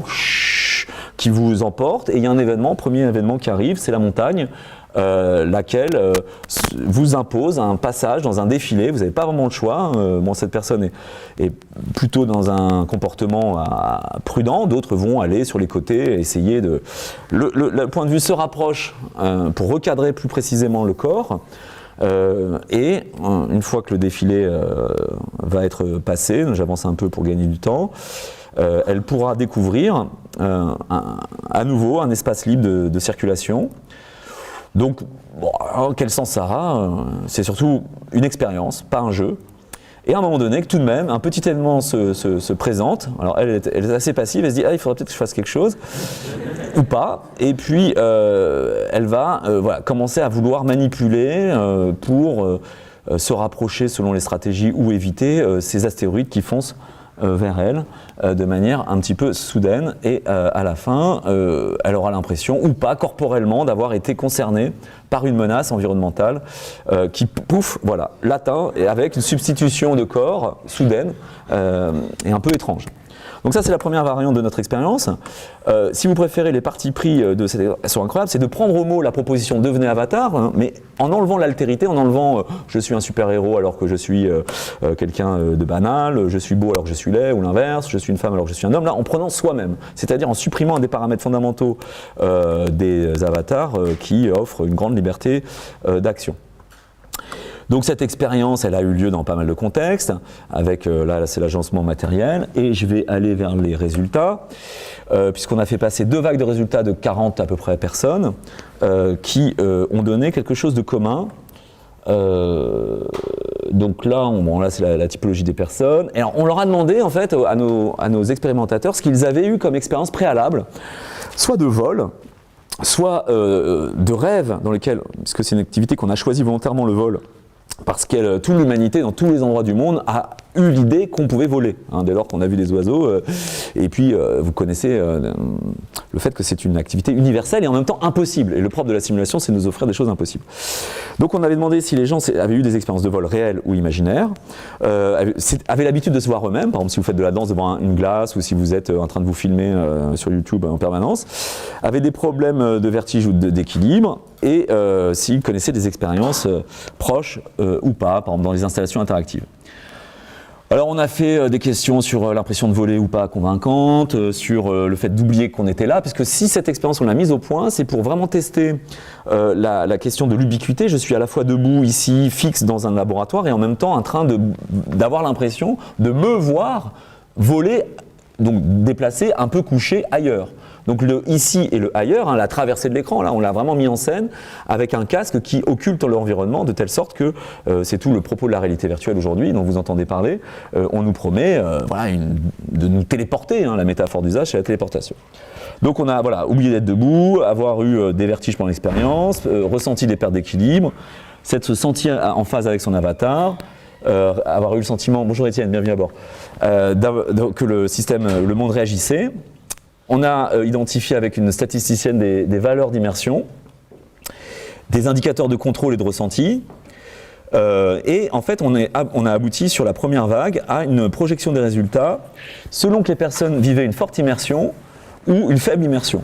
qui vous emporte, et il y a un événement, premier événement qui arrive, c'est la montagne, laquelle vous impose un passage dans un défilé, vous n'avez pas vraiment le choix. Bon, cette personne est plutôt dans un comportement prudent, d'autres vont aller sur les côtés, essayer de... Le point de vue se rapproche pour recadrer plus précisément le corps, et une fois que le défilé va être passé, j'avance un peu pour gagner du temps, elle pourra découvrir à nouveau un espace libre de circulation. Donc, bon, quel sens ça a? C'est surtout une expérience, pas un jeu. Et à un moment donné, que tout de même, un petit événement se présente. Alors, elle est assez passive, elle se dit « Ah, il faudrait peut-être que je fasse quelque chose. » ou pas. Et puis, elle va voilà, commencer à vouloir manipuler pour se rapprocher, selon les stratégies, ou éviter ces astéroïdes qui foncent vers elle de manière un petit peu soudaine, et à la fin elle aura l'impression ou pas corporellement d'avoir été concernée par une menace environnementale qui pouf, voilà, l'atteint, et avec une substitution de corps soudaine et un peu étrange. Donc ça, c'est la première variante de notre expérience. Si vous préférez, les partis pris de cette expérience sont incroyables, c'est de prendre au mot la proposition « devenez avatar hein, », mais en enlevant l'altérité, en enlevant je suis un super-héros alors que je suis quelqu'un de banal, je suis beau alors que je suis laid, ou l'inverse, je suis une femme alors que je suis un homme, là, en prenant soi-même, c'est-à-dire en supprimant un des paramètres fondamentaux des avatars qui offrent une grande liberté d'action. Donc cette expérience, elle a eu lieu dans pas mal de contextes, avec, là c'est l'agencement matériel, et je vais aller vers les résultats, puisqu'on a fait passer 2 vagues de résultats de 40 à peu près personnes, qui ont donné quelque chose de commun. Donc là, bon, là c'est la typologie des personnes, et alors, on leur a demandé en fait à nos expérimentateurs ce qu'ils avaient eu comme expérience préalable, soit de vol, soit de rêve, dans lesquels, puisque c'est une activité qu'on a choisi volontairement, le vol, parce que toute l'humanité, dans tous les endroits du monde, a eu l'idée qu'on pouvait voler, hein, dès lors qu'on a vu des oiseaux. Et puis, vous connaissez le fait que c'est une activité universelle et en même temps impossible. Et le propre de la simulation, c'est de nous offrir des choses impossibles. Donc, on avait demandé si les gens avaient eu des expériences de vol réelles ou imaginaires, avaient l'habitude de se voir eux-mêmes, par exemple si vous faites de la danse devant une glace ou si vous êtes en train de vous filmer sur YouTube en permanence, avaient des problèmes de vertige ou d'équilibre, et s'ils connaissaient des expériences proches ou pas, par exemple dans les installations interactives. Alors on a fait des questions sur l'impression de voler ou pas convaincante, sur le fait d'oublier qu'on était là, parce que si cette expérience on l'a mise au point, c'est pour vraiment tester la question de l'ubiquité. Je suis à la fois debout ici, fixe dans un laboratoire, et en même temps en train d'avoir l'impression de me voir voler, donc déplacé, un peu couché ailleurs. Donc le ici et le ailleurs, hein, la traversée de l'écran, là on l'a vraiment mis en scène avec un casque qui occulte l'environnement de telle sorte que c'est tout le propos de la réalité virtuelle aujourd'hui dont vous entendez parler. On nous promet voilà, de nous téléporter, hein, la métaphore d'usage c'est la téléportation. Donc on a voilà, oublié d'être debout, avoir eu des vertiges pendant l'expérience, ressenti des pertes d'équilibre, se sentir en phase avec son avatar, avoir eu le sentiment, bonjour Étienne, bienvenue à bord, que le monde réagissait. On a identifié avec une statisticienne des valeurs d'immersion, des indicateurs de contrôle et de ressenti. Et en fait, on a abouti sur la première vague à une projection des résultats selon que les personnes vivaient une forte immersion ou une faible immersion.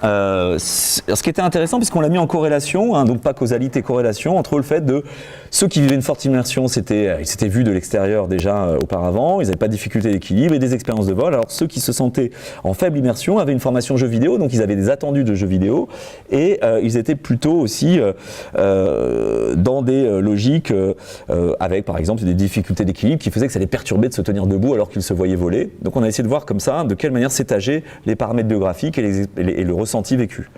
Ce qui était intéressant, puisqu'on l'a mis en corrélation, donc pas causalité, corrélation, entre le fait de ceux qui vivaient une forte immersion, ils s'étaient vus de l'extérieur déjà auparavant, ils n'avaient pas de difficulté d'équilibre et des expériences de vol, alors ceux qui se sentaient en faible immersion avaient une formation jeux vidéo, donc ils avaient des attendus de jeux vidéo, et ils étaient plutôt aussi dans des logiques avec par exemple des difficultés d'équilibre qui faisaient que ça les perturbait de se tenir debout alors qu'ils se voyaient voler. Donc on a essayé de voir comme ça de quelle manière s'étageaient les paramètres biographiques et le ressenti vécu.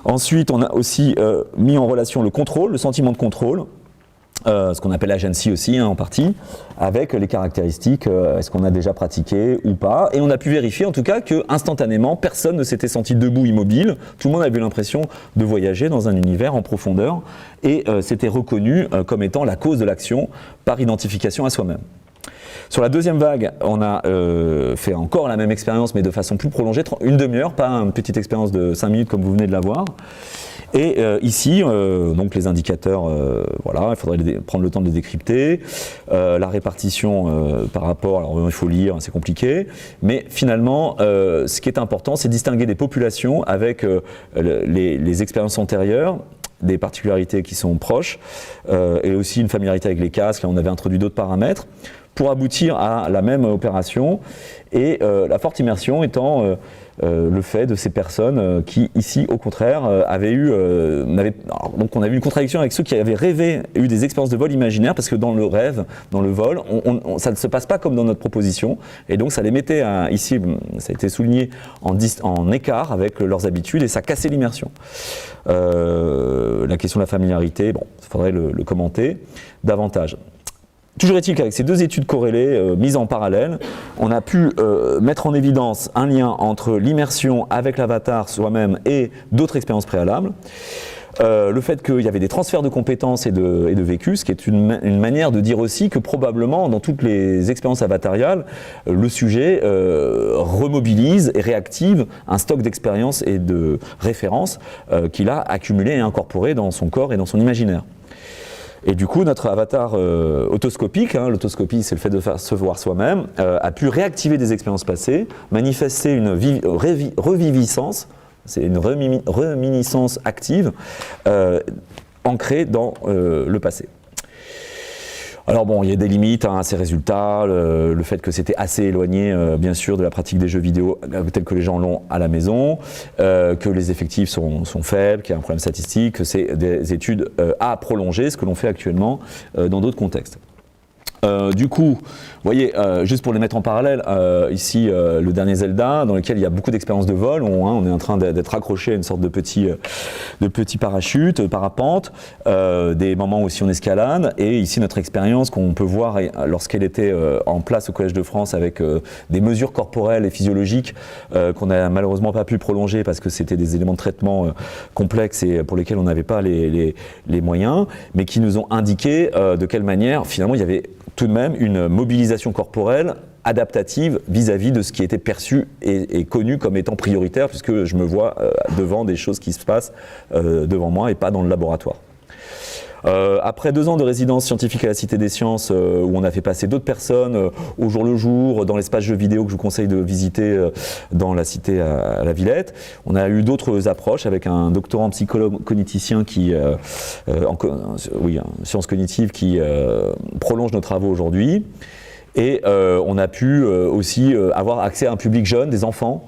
Ensuite, on a aussi mis en relation le contrôle, le sentiment de contrôle, ce qu'on appelle agency aussi en partie, avec les caractéristiques, est-ce qu'on a déjà pratiqué ou pas, et on a pu vérifier en tout cas que instantanément personne ne s'était senti debout immobile, tout le monde avait eu l'impression de voyager dans un univers en profondeur, et c'était reconnu comme étant la cause de l'action par identification à soi-même. Sur la deuxième vague, on a fait encore la même expérience, mais de façon plus prolongée, une demi-heure, pas une petite expérience de 5 minutes comme vous venez de la voir. Et ici, donc les indicateurs, voilà, il faudrait prendre le temps de les décrypter. La répartition par rapport, alors il faut lire, c'est compliqué, mais finalement, ce qui est important, c'est distinguer des populations avec les expériences antérieures, des particularités qui sont proches, et aussi une familiarité avec les casques. Là, on avait introduit d'autres paramètres pour aboutir à la même opération, et la forte immersion étant le fait de ces personnes qui, ici, au contraire, donc on avait une contradiction avec ceux qui avaient rêvé, eu des expériences de vol imaginaires, parce que dans le rêve, dans le vol, ça ne se passe pas comme dans notre proposition, et donc ça les mettait, ici, ça a été souligné, en écart avec leurs habitudes, et ça cassait l'immersion. La question de la familiarité, bon, il faudrait le commenter davantage. Toujours est-il qu'avec ces deux études corrélées, mises en parallèle, on a pu mettre en évidence un lien entre l'immersion avec l'avatar soi-même et d'autres expériences préalables. Le fait qu'il y avait des transferts de compétences et de vécu, ce qui est une manière de dire aussi que probablement dans toutes les expériences avatariales, le sujet remobilise et réactive un stock d'expériences et de références qu'il a accumulé et incorporé dans son corps et dans son imaginaire. Et du coup, notre avatar autoscopique, l'autoscopie c'est le fait de se voir soi-même, a pu réactiver des expériences passées, manifester une reviviscence, c'est une réminiscence active, ancrée dans le passé. Alors bon, il y a des limites à ces résultats, le fait que c'était assez éloigné bien sûr de la pratique des jeux vidéo tels que les gens l'ont à la maison, que les effectifs sont faibles, qu'il y a un problème statistique, que c'est des études à prolonger, ce que l'on fait actuellement dans d'autres contextes. Du coup, vous voyez, juste pour les mettre en parallèle, ici le dernier Zelda, dans lequel il y a beaucoup d'expériences de vol, on est en train d'être accroché à une sorte de petit parachute, parapente, des moments aussi on escalade, et ici notre expérience qu'on peut voir lorsqu'elle était en place au Collège de France avec des mesures corporelles et physiologiques qu'on n'a malheureusement pas pu prolonger parce que c'était des éléments de traitement complexes et pour lesquels on n'avait pas les moyens, mais qui nous ont indiqué de quelle manière finalement il y avait tout de même une mobilisation corporelle adaptative vis-à-vis de ce qui était perçu et connu comme étant prioritaire, puisque je me vois devant des choses qui se passent devant moi et pas dans le laboratoire. Après 2 ans de résidence scientifique à la Cité des Sciences, où on a fait passer d'autres personnes au jour le jour, dans l'espace jeux vidéo que je vous conseille de visiter dans la Cité à la Villette, on a eu d'autres approches avec un doctorant psychologue cogniticien qui, en sciences cognitives, qui prolonge nos travaux aujourd'hui. Et on a pu aussi avoir accès à un public jeune, des enfants,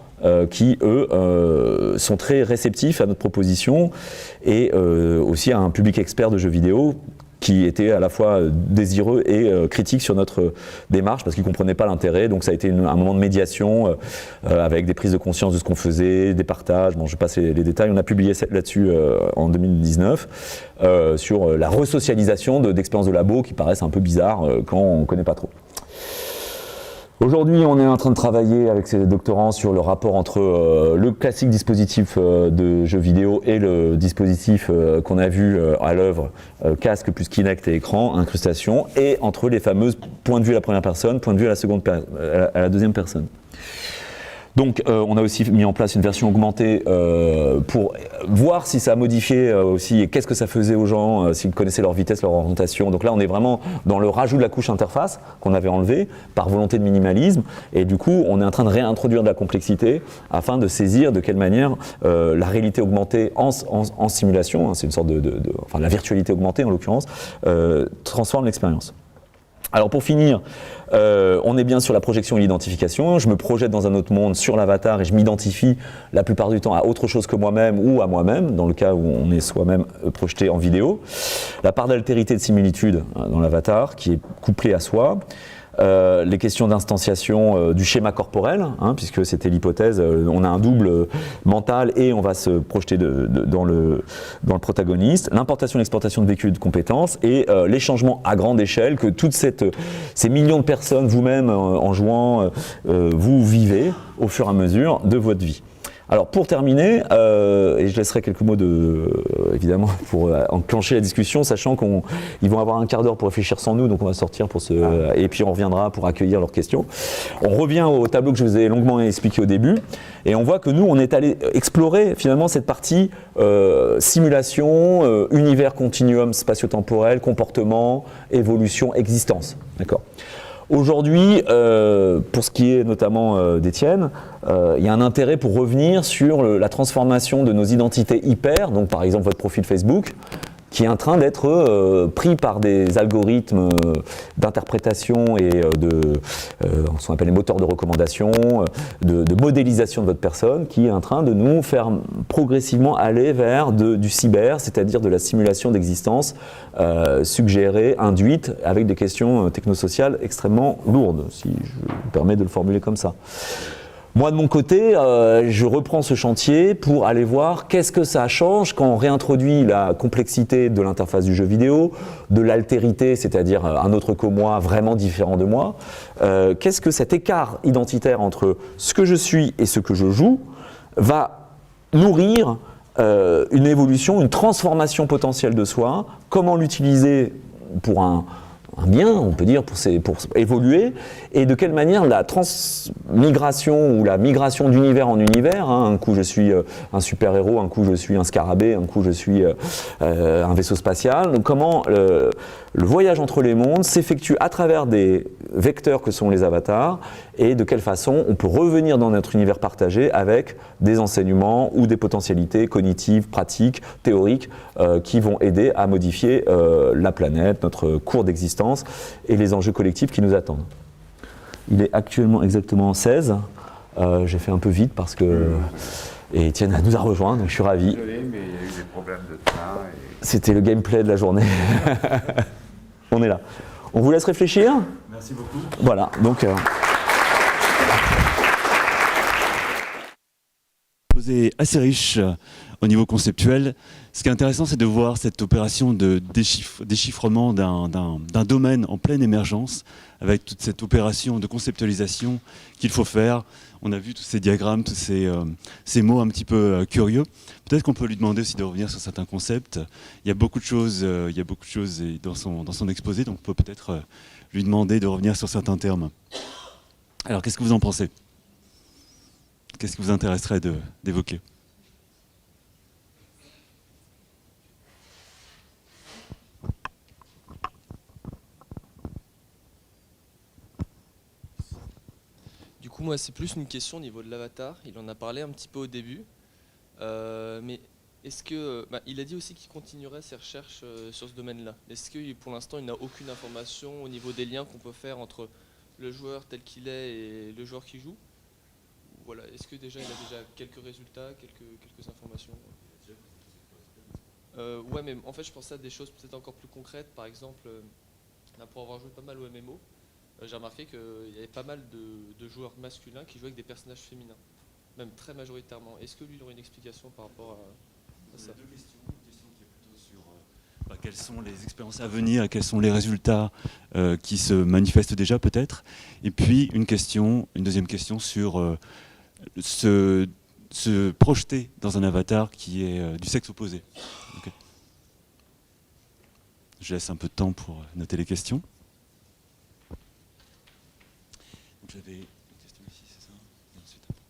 qui, eux, sont très réceptifs à notre proposition et aussi à un public expert de jeux vidéo qui était à la fois désireux et critique sur notre démarche parce qu'ils ne comprenaient pas l'intérêt. Donc ça a été un moment de médiation avec des prises de conscience de ce qu'on faisait, des partages. Bon, je passe les détails. On a publié là-dessus en 2019 sur la resocialisation d'expériences de labo qui paraissent un peu bizarres quand on ne connaît pas trop. Aujourd'hui, on est en train de travailler avec ces doctorants sur le rapport entre le classique dispositif de jeux vidéo et le dispositif qu'on a vu à l'œuvre, casque plus Kinect et écran, incrustation, et entre les fameuses point de vue à la première personne, point de vue à la deuxième personne. Donc on a aussi mis en place une version augmentée pour voir si ça a modifié aussi et qu'est-ce que ça faisait aux gens, s'ils connaissaient leur vitesse, leur orientation. Donc là on est vraiment dans le rajout de la couche interface qu'on avait enlevée par volonté de minimalisme, et du coup on est en train de réintroduire de la complexité afin de saisir de quelle manière la réalité augmentée en simulation, hein, c'est une sorte enfin la virtualité augmentée en l'occurrence, transforme l'expérience. Alors pour finir, on est bien sur la projection et l'identification. Je me projette dans un autre monde sur l'avatar et je m'identifie la plupart du temps à autre chose que moi-même ou à moi-même, dans le cas où on est soi-même projeté en vidéo. La part d'altérité de similitude dans l'avatar qui est couplée à soi. Les questions d'instanciation du schéma corporel, hein, puisque c'était l'hypothèse, on a un double mental et on va se projeter dans le protagoniste, l'importation et l'exportation de véhicules de compétences et les changements à grande échelle que toutes ces millions de personnes, vous-même en jouant, vous vivez au fur et à mesure de votre vie. Alors pour terminer, et je laisserai quelques mots évidemment pour enclencher la discussion, sachant qu'ils vont avoir un quart d'heure pour réfléchir sans nous, donc on va sortir pour et puis on reviendra pour accueillir leurs questions. On revient au tableau que je vous ai longuement expliqué au début, et on voit que nous on est allé explorer finalement cette partie simulation, univers continuum spatio-temporel, comportement, évolution, existence. D'accord. Aujourd'hui, pour ce qui est notamment d'Étienne, il y a un intérêt pour revenir sur la transformation de nos identités hyper, donc par exemple votre profil Facebook, qui est en train d'être pris par des algorithmes d'interprétation et ce qu'on appelle les moteurs de recommandation, de modélisation de votre personne, qui est en train de nous faire progressivement aller vers du cyber, c'est-à-dire de la simulation d'existence suggérée, induite, avec des questions technosociales extrêmement lourdes, si je me permets de le formuler comme ça. Moi, de mon côté, je reprends ce chantier pour aller voir qu'est-ce que ça change quand on réintroduit la complexité de l'interface du jeu vidéo, de l'altérité, c'est-à-dire un autre que moi, vraiment différent de moi. Qu'est-ce que cet écart identitaire entre ce que je suis et ce que je joue va nourrir une évolution, une transformation potentielle de soi, comment l'utiliser pour un bien, on peut dire, pour évoluer, et de quelle manière la transmigration ou la migration d'univers en univers, hein, un coup je suis un super-héros, un coup je suis un scarabée, un coup je suis un vaisseau spatial, donc comment le voyage entre les mondes s'effectue à travers des vecteurs que sont les avatars, et de quelle façon on peut revenir dans notre univers partagé avec des enseignements ou des potentialités cognitives, pratiques, théoriques qui vont aider à modifier la planète, notre cours d'existence et les enjeux collectifs qui nous attendent. Il est actuellement exactement 16. J'ai fait un peu vite parce que et Étienne nous a rejoint, donc je suis ravi. Désolé, mais il y a eu des problèmes de train. C'était le gameplay de la journée. On est là. On vous laisse réfléchir. Merci beaucoup. Voilà, donc... assez riche au niveau conceptuel. Ce qui est intéressant, c'est de voir cette opération de déchiffrement d'un domaine en pleine émergence, avec toute cette opération de conceptualisation qu'il faut faire. On a vu tous ces diagrammes, tous ces mots un petit peu curieux. Peut-être qu'on peut lui demander aussi de revenir sur certains concepts. Il y a beaucoup de choses, dans son exposé, donc on peut peut-être lui demander de revenir sur certains termes. Alors, qu'est-ce que vous en pensez ? Qu'est-ce qui vous intéresserait d'évoquer ? Du coup, moi, c'est plus une question au niveau de l'avatar. Il en a parlé un petit peu au début. Mais est-ce que... il a dit aussi qu'il continuerait ses recherches sur ce domaine-là. Est-ce que pour l'instant, il n'a aucune information au niveau des liens qu'on peut faire entre le joueur tel qu'il est et le joueur qui joue ? Voilà. Est-ce que déjà il a déjà quelques résultats, quelques informations ? Ouais, mais en fait je pensais à des choses peut-être encore plus concrètes. Par exemple, pour avoir joué pas mal au MMO, j'ai remarqué qu'il y avait pas mal de joueurs masculins qui jouaient avec des personnages féminins, même très majoritairement. Est-ce que lui il aurait une explication par rapport à ça ? Deux questions. Une question qui est plutôt sur Quelles sont les expériences à venir et quels sont les résultats qui se manifestent déjà peut-être? Et puis une deuxième question sur se projeter dans un avatar qui est du sexe opposé. Okay. Je laisse un peu de temps pour noter les questions. Donc j'avais une question ici, c'est ça? Et ensuite, après.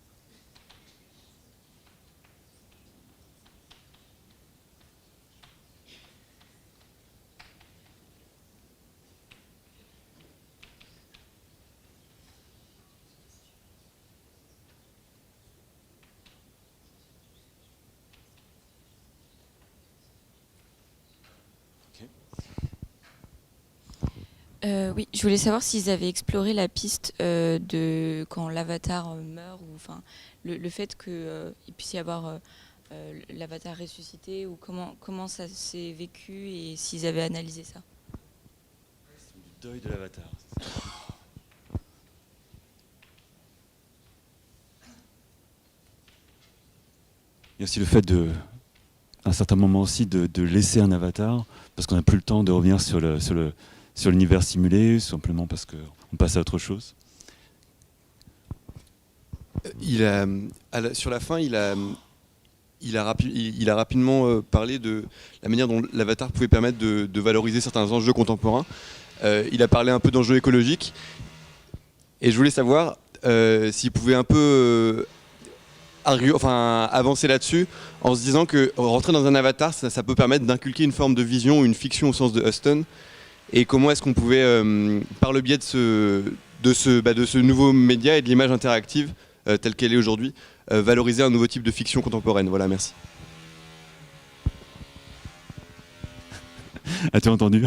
Oui, je voulais savoir s'ils avaient exploré la piste de quand l'avatar meurt, ou enfin le fait qu'il puisse y avoir l'avatar ressuscité, ou comment ça s'est vécu et s'ils avaient analysé ça. Du deuil de l'avatar. Il y a aussi le fait à un certain moment aussi de laisser un avatar parce qu'on n'a plus le temps de revenir sur l'univers simulé, simplement parce qu'on passe à autre chose. Sur la fin, il a rapidement parlé de la manière dont l'avatar pouvait permettre de valoriser certains enjeux contemporains. Il a parlé un peu d'enjeux écologiques. Et je voulais savoir s'il pouvait un peu avancer là-dessus en se disant que rentrer dans un avatar, ça peut permettre d'inculquer une forme de vision ou une fiction au sens de Huston. Et comment est-ce qu'on pouvait, par le biais de ce nouveau média et de l'image interactive telle qu'elle est aujourd'hui, valoriser un nouveau type de fiction contemporaine. Voilà, merci. As-tu entendu?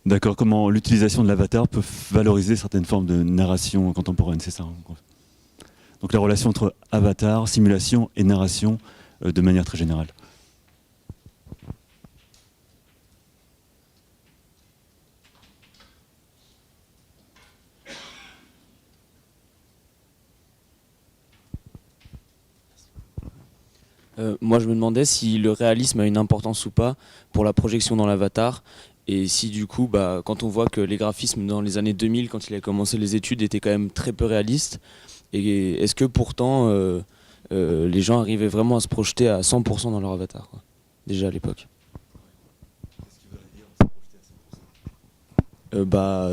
D'accord, comment l'utilisation de l'avatar peut valoriser certaines formes de narration contemporaine, c'est ça? Donc la relation entre avatar, simulation et narration de manière très générale. Moi, je me demandais si le réalisme a une importance ou pas pour la projection dans l'avatar, et si du coup, quand on voit que les graphismes dans les années 2000, quand il a commencé les études, étaient quand même très peu réalistes, et est-ce que pourtant les gens arrivaient vraiment à se projeter à 100% dans leur avatar, quoi, déjà à l'époque?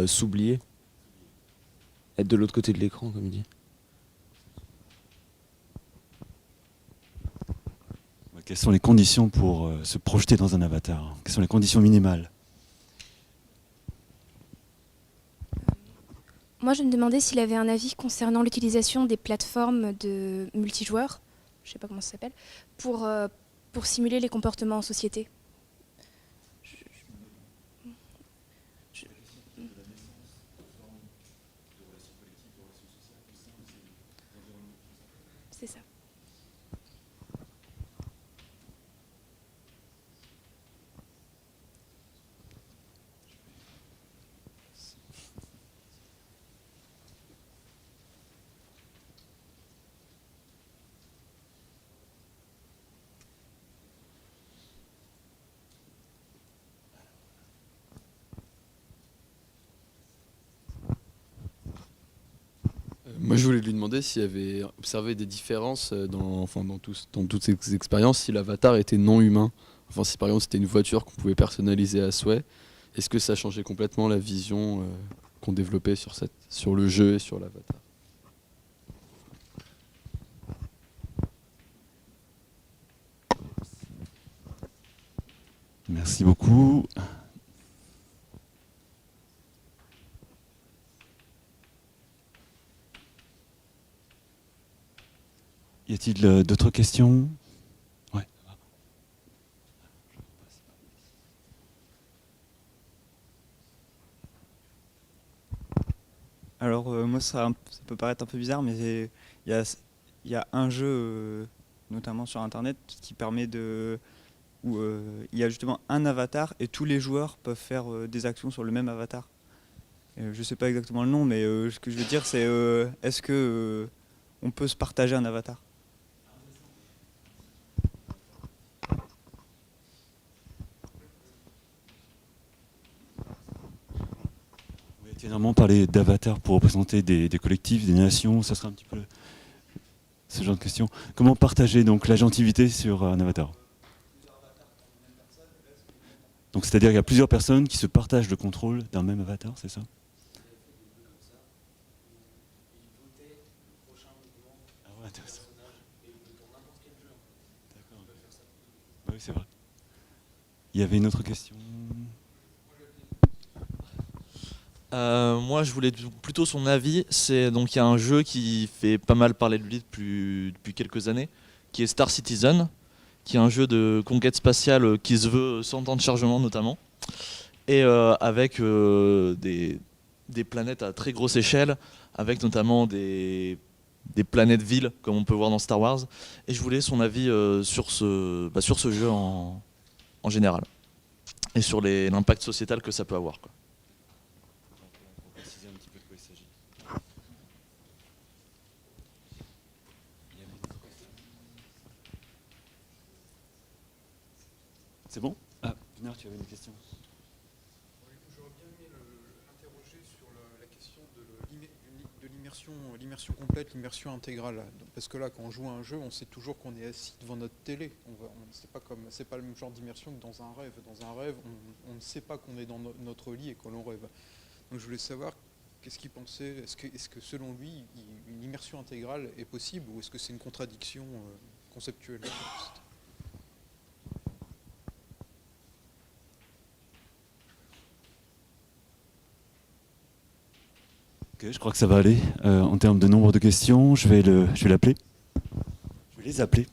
S'oublier, être de l'autre côté de l'écran, comme il dit. Quelles sont les conditions pour se projeter dans un avatar? Quelles sont les conditions minimales? Moi, je me demandais s'il avait un avis concernant l'utilisation des plateformes de multijoueurs, je ne sais pas comment ça s'appelle, pour simuler les comportements en société. C'est ça. Moi, je voulais lui demander s'il avait observé des différences dans toutes ces expériences, si l'avatar était non humain. Enfin, si par exemple c'était une voiture qu'on pouvait personnaliser à souhait, est-ce que ça changeait complètement la vision qu'on développait sur le jeu et sur l'avatar? Merci beaucoup. Y a-t-il d'autres questions? Ouais. Alors moi ça peut paraître un peu bizarre, mais il y a un jeu, notamment sur internet, qui permet où il y a justement un avatar et tous les joueurs peuvent faire des actions sur le même avatar. Je sais pas exactement le nom, mais ce que je veux dire c'est est-ce que on peut se partager un avatar? Dernièrement, parler d'avatar pour représenter des collectifs, des nations, ça serait un petit peu ce genre de question. Comment partager donc l'agentivité sur un avatar? Donc c'est-à-dire qu'il y a plusieurs personnes qui se partagent le contrôle d'un même avatar, c'est ça? Ah ouais, intéressant. D'accord. Oui, c'est vrai. Il y avait une autre question. Moi, je voulais plutôt son avis. C'est donc il y a un jeu qui fait pas mal parler de lui depuis quelques années, qui est Star Citizen, qui est un jeu de conquête spatiale qui se veut sans temps de chargement notamment, et avec des planètes à très grosse échelle, avec notamment des planètes villes comme on peut voir dans Star Wars. Et je voulais son avis sur ce jeu en général et sur l'impact sociétal que ça peut avoir, quoi. C'est bon? Ah, Bernard, tu avais une question? J'aurais bien aimé l'interroger sur la question de l'immersion complète, l'immersion intégrale. Parce que là, quand on joue à un jeu, on sait toujours qu'on est assis devant notre télé. C'est pas le même genre d'immersion que dans un rêve. Dans un rêve, on ne sait pas qu'on est dans notre lit et que l'on rêve. Donc je voulais savoir qu'est-ce qu'il pensait. Est-ce que selon lui, une immersion intégrale est possible ou est-ce que c'est une contradiction conceptuelle? Ok, je crois que ça va aller. En termes de nombre de questions, je vais l'appeler. Je vais les appeler.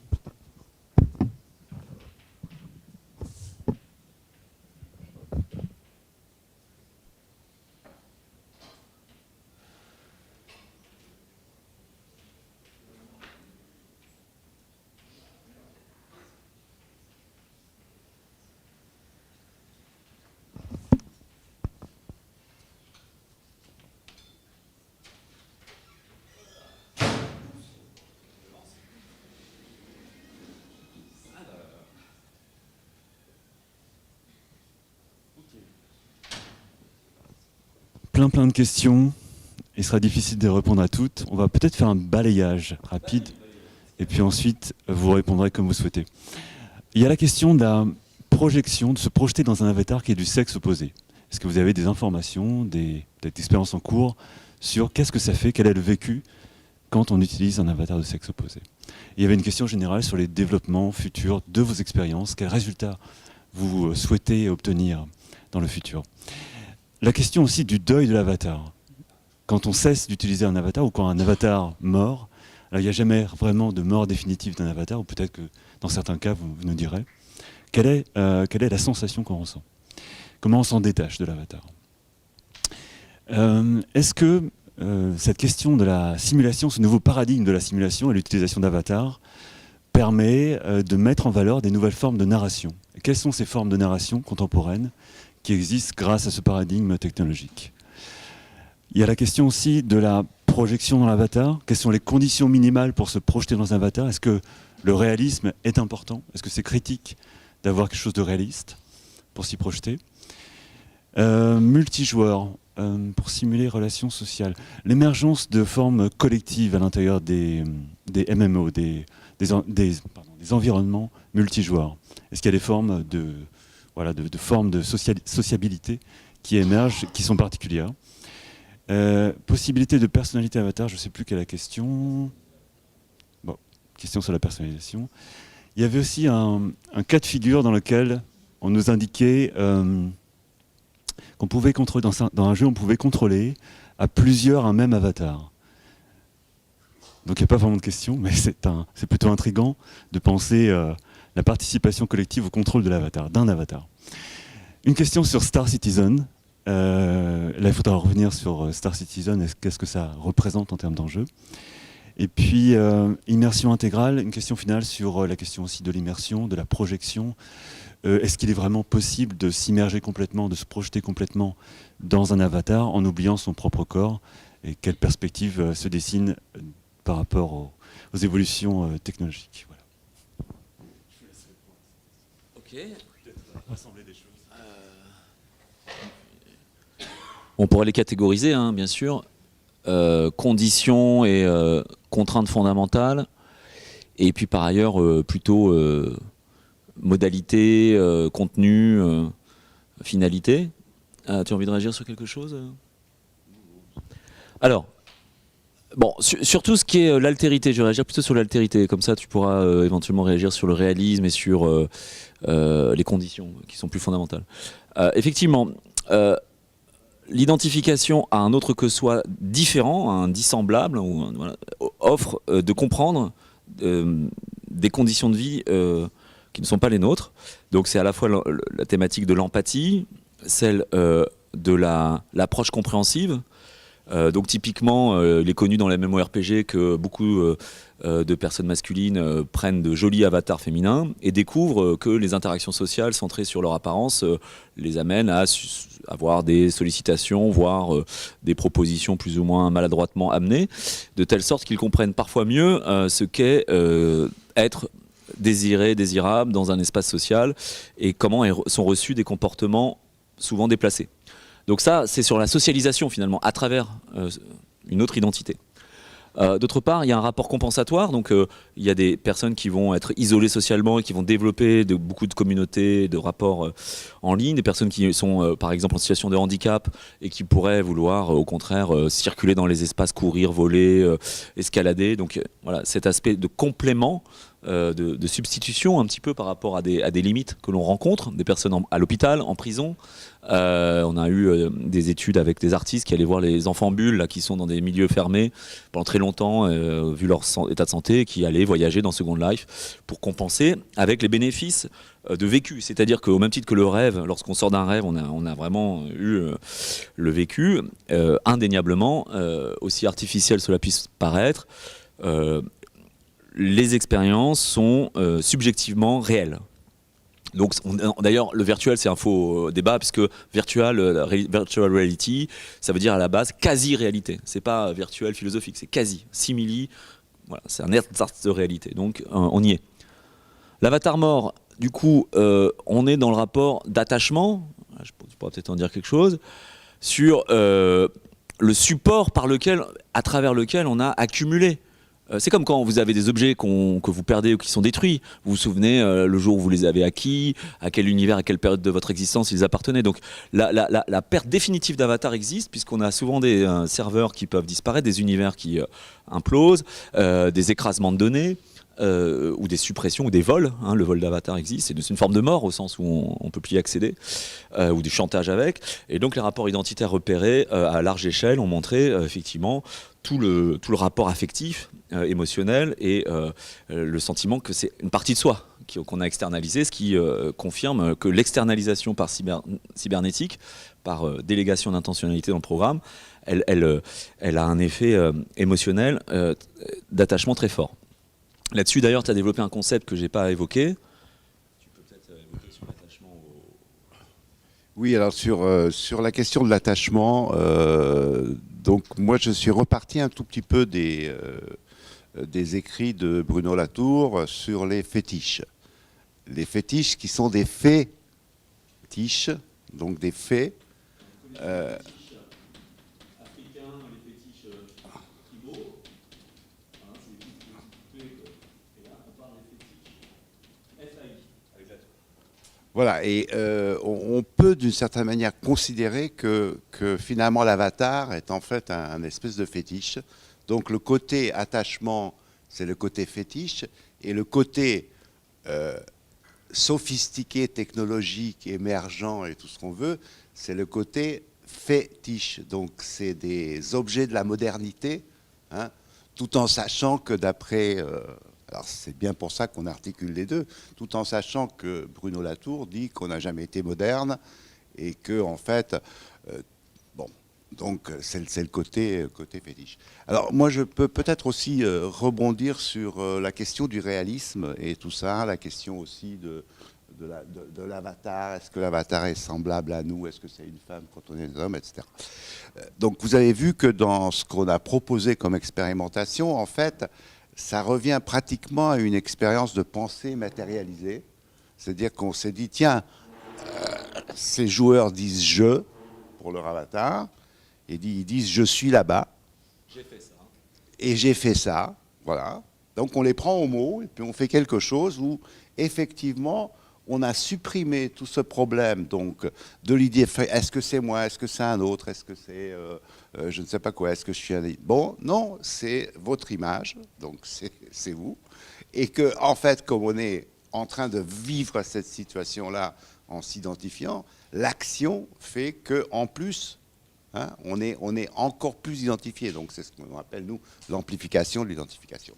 Plein de questions. Il sera difficile de répondre à toutes. On va peut-être faire un balayage rapide et puis ensuite vous répondrez comme vous souhaitez. Il y a la question de la projection, de se projeter dans un avatar qui est du sexe opposé. Est-ce que vous avez des informations, peut-être expériences en cours sur qu'est-ce que ça fait, quel est le vécu quand on utilise un avatar de sexe opposé? Il y avait une question générale sur les développements futurs de vos expériences, quels résultats vous souhaitez obtenir dans le futur. La question aussi du deuil de l'avatar. Quand on cesse d'utiliser un avatar ou quand un avatar meurt, alors il n'y a jamais vraiment de mort définitive d'un avatar, ou peut-être que dans certains cas, vous nous direz, quelle est la sensation qu'on ressent? Comment on s'en détache de l'avatar? Est-ce que cette question de la simulation, ce nouveau paradigme de la simulation et l'utilisation d'avatar permet de mettre en valeur des nouvelles formes de narration? Quelles sont ces formes de narration contemporaines qui existent grâce à ce paradigme technologique? Il y a la question aussi de la projection dans l'avatar. Quelles sont les conditions minimales pour se projeter dans un avatar? Est-ce que le réalisme est important? Est-ce que c'est critique d'avoir quelque chose de réaliste pour s'y projeter? Multijoueur, pour simuler relations sociales. L'émergence de formes collectives à l'intérieur des MMO, des environnements multijoueurs. Est-ce qu'il y a des formes formes de sociabilité qui émergent, qui sont particulières? Possibilité de personnalité avatar, je ne sais plus quelle est la question. Bon, question sur la personnalisation. Il y avait aussi un cas de figure dans lequel on nous indiquait qu'on pouvait contrôler, dans un jeu, on pouvait contrôler à plusieurs un même avatar. Donc il n'y a pas vraiment de question, mais c'est plutôt intriguant de penser la participation collective au contrôle de l'avatar, d'un avatar. Une question sur Star Citizen. Là, il faudra revenir sur Star Citizen et qu'est-ce que ça représente en termes d'enjeu. Et puis, immersion intégrale, une question finale sur la question aussi de l'immersion, de la projection. Est-ce qu'il est vraiment possible de s'immerger complètement, de se projeter complètement dans un avatar en oubliant son propre corps? Et quelle perspective se dessine par rapport aux évolutions technologiques? Voilà. Ok. Rassembler des choses. On pourrait les catégoriser, hein, bien sûr. Conditions et contraintes fondamentales. Et puis par ailleurs, plutôt modalité, contenu, finalité. Tu as envie de réagir sur quelque chose? Alors, bon, sur tout ce qui est l'altérité, je vais réagir plutôt sur l'altérité. Comme ça, tu pourras éventuellement réagir sur le réalisme et sur les conditions qui sont plus fondamentales. Effectivement, l'identification à un autre que soi différent, un dissemblable, voilà, offre de comprendre des conditions de vie qui ne sont pas les nôtres. Donc c'est à la fois la thématique de l'empathie, celle de l'approche compréhensive. Donc typiquement, il est connu dans les MMORPG que beaucoup de personnes masculines prennent de jolis avatars féminins et découvrent que les interactions sociales centrées sur leur apparence les amènent à avoir des sollicitations, voire des propositions plus ou moins maladroitement amenées, de telle sorte qu'ils comprennent parfois mieux ce qu'est être désiré, désirable dans un espace social et comment sont reçus des comportements souvent déplacés. Donc ça, c'est sur la socialisation finalement, à travers une autre identité. D'autre part, il y a un rapport compensatoire, donc il y a des personnes qui vont être isolées socialement et qui vont développer beaucoup de communautés, de rapports en ligne, des personnes qui sont par exemple en situation de handicap et qui pourraient vouloir au contraire circuler dans les espaces, courir, voler, escalader. Donc voilà, cet aspect de complément, de substitution un petit peu par rapport à des limites que l'on rencontre, des personnes à l'hôpital, en prison. On a eu des études avec des artistes qui allaient voir les enfants bulles là, qui sont dans des milieux fermés pendant très longtemps, vu leur état de santé, et qui allaient voyager dans Second Life pour compenser avec les bénéfices de vécu. C'est-à-dire qu'au même titre que le rêve, lorsqu'on sort d'un rêve, on a vraiment eu le vécu, indéniablement, aussi artificiel cela puisse paraître, les expériences sont subjectivement réelles. Donc d'ailleurs le virtuel c'est un faux débat puisque virtual reality ça veut dire à la base quasi-réalité. C'est pas virtuel philosophique, c'est quasi, simili, voilà, c'est un ersatz de réalité. Donc on y est. L'avatar mort, du coup on est dans le rapport d'attachement, je pourrais peut-être en dire quelque chose, sur le support à travers lequel on a accumulé. C'est comme quand vous avez des objets que vous perdez ou qui sont détruits. Vous vous souvenez le jour où vous les avez acquis, à quel univers, à quelle période de votre existence ils appartenaient. Donc la perte définitive d'avatar existe puisqu'on a souvent des serveurs qui peuvent disparaître, des univers qui implosent, des écrasements de données. Ou des suppressions ou des vols, hein, le vol d'avatar existe, c'est une forme de mort au sens où on ne peut plus y accéder, ou du chantage avec, et donc les rapports identitaires repérés à large échelle ont montré effectivement tout le rapport affectif, émotionnel et le sentiment que c'est une partie de soi qu'on a externalisé, ce qui confirme que l'externalisation par cybernétique, par délégation d'intentionnalité dans le programme, elle a un effet émotionnel d'attachement très fort. Là-dessus, d'ailleurs, tu as développé un concept que je n'ai pas évoqué. Tu peux peut-être évoquer sur l'attachement Oui, alors sur la question de l'attachement, donc moi je suis reparti un tout petit peu des écrits de Bruno Latour sur les fétiches. Les fétiches qui sont des fétiches, donc des faits. Voilà, et on peut d'une certaine manière considérer que finalement l'avatar est en fait un espèce de fétiche. Donc le côté attachement, c'est le côté fétiche, et le côté sophistiqué, technologique, émergent et tout ce qu'on veut, c'est le côté fétiche. Donc c'est des objets de la modernité, hein, tout en sachant que d'après... alors c'est bien pour ça qu'on articule les deux, tout en sachant que Bruno Latour dit qu'on n'a jamais été moderne et que en fait, bon, donc c'est le côté fétiche. Alors moi je peux peut-être aussi rebondir sur la question du réalisme et tout ça, la question aussi de l'avatar, est-ce que l'avatar est semblable à nous, est-ce que c'est une femme quand on est des hommes, etc. Donc vous avez vu que dans ce qu'on a proposé comme expérimentation, en fait, ça revient pratiquement à une expérience de pensée matérialisée. C'est-à-dire qu'on s'est dit, tiens, ces joueurs disent « je » pour leur avatar, Ils disent je suis là-bas. J'ai fait ça. Et j'ai fait ça, voilà. Donc on les prend au mot et puis on fait quelque chose où effectivement on a supprimé tout ce problème donc de l'idée est-ce que c'est moi, est-ce que c'est un autre, est-ce que c'est je ne sais pas quoi, est-ce que je suis un... Bon, non, c'est votre image, donc c'est vous. Et que en fait, comme on est en train de vivre cette situation-là en s'identifiant, l'action fait que en plus, hein, on est encore plus identifié. Donc c'est ce qu'on appelle, nous, l'amplification de l'identification.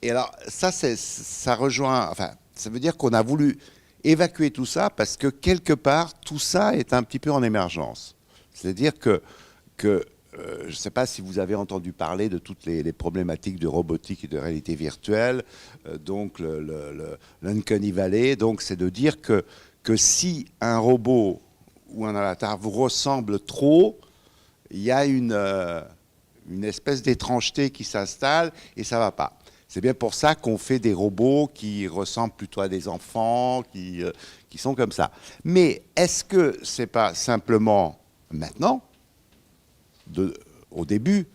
Et alors, ça rejoint... Enfin, ça veut dire qu'on a voulu évacuer tout ça parce que, quelque part, tout ça est un petit peu en émergence. C'est-à-dire que je ne sais pas si vous avez entendu parler de toutes les problématiques de robotique et de réalité virtuelle, donc l'Uncanny Valley. Donc c'est de dire que si un robot ou un avatar vous ressemble trop, il y a une espèce d'étrangeté qui s'installe et ça ne va pas. C'est bien pour ça qu'on fait des robots qui ressemblent plutôt à des enfants, qui sont comme ça. Mais est-ce que ce n'est pas simplement maintenant, au début,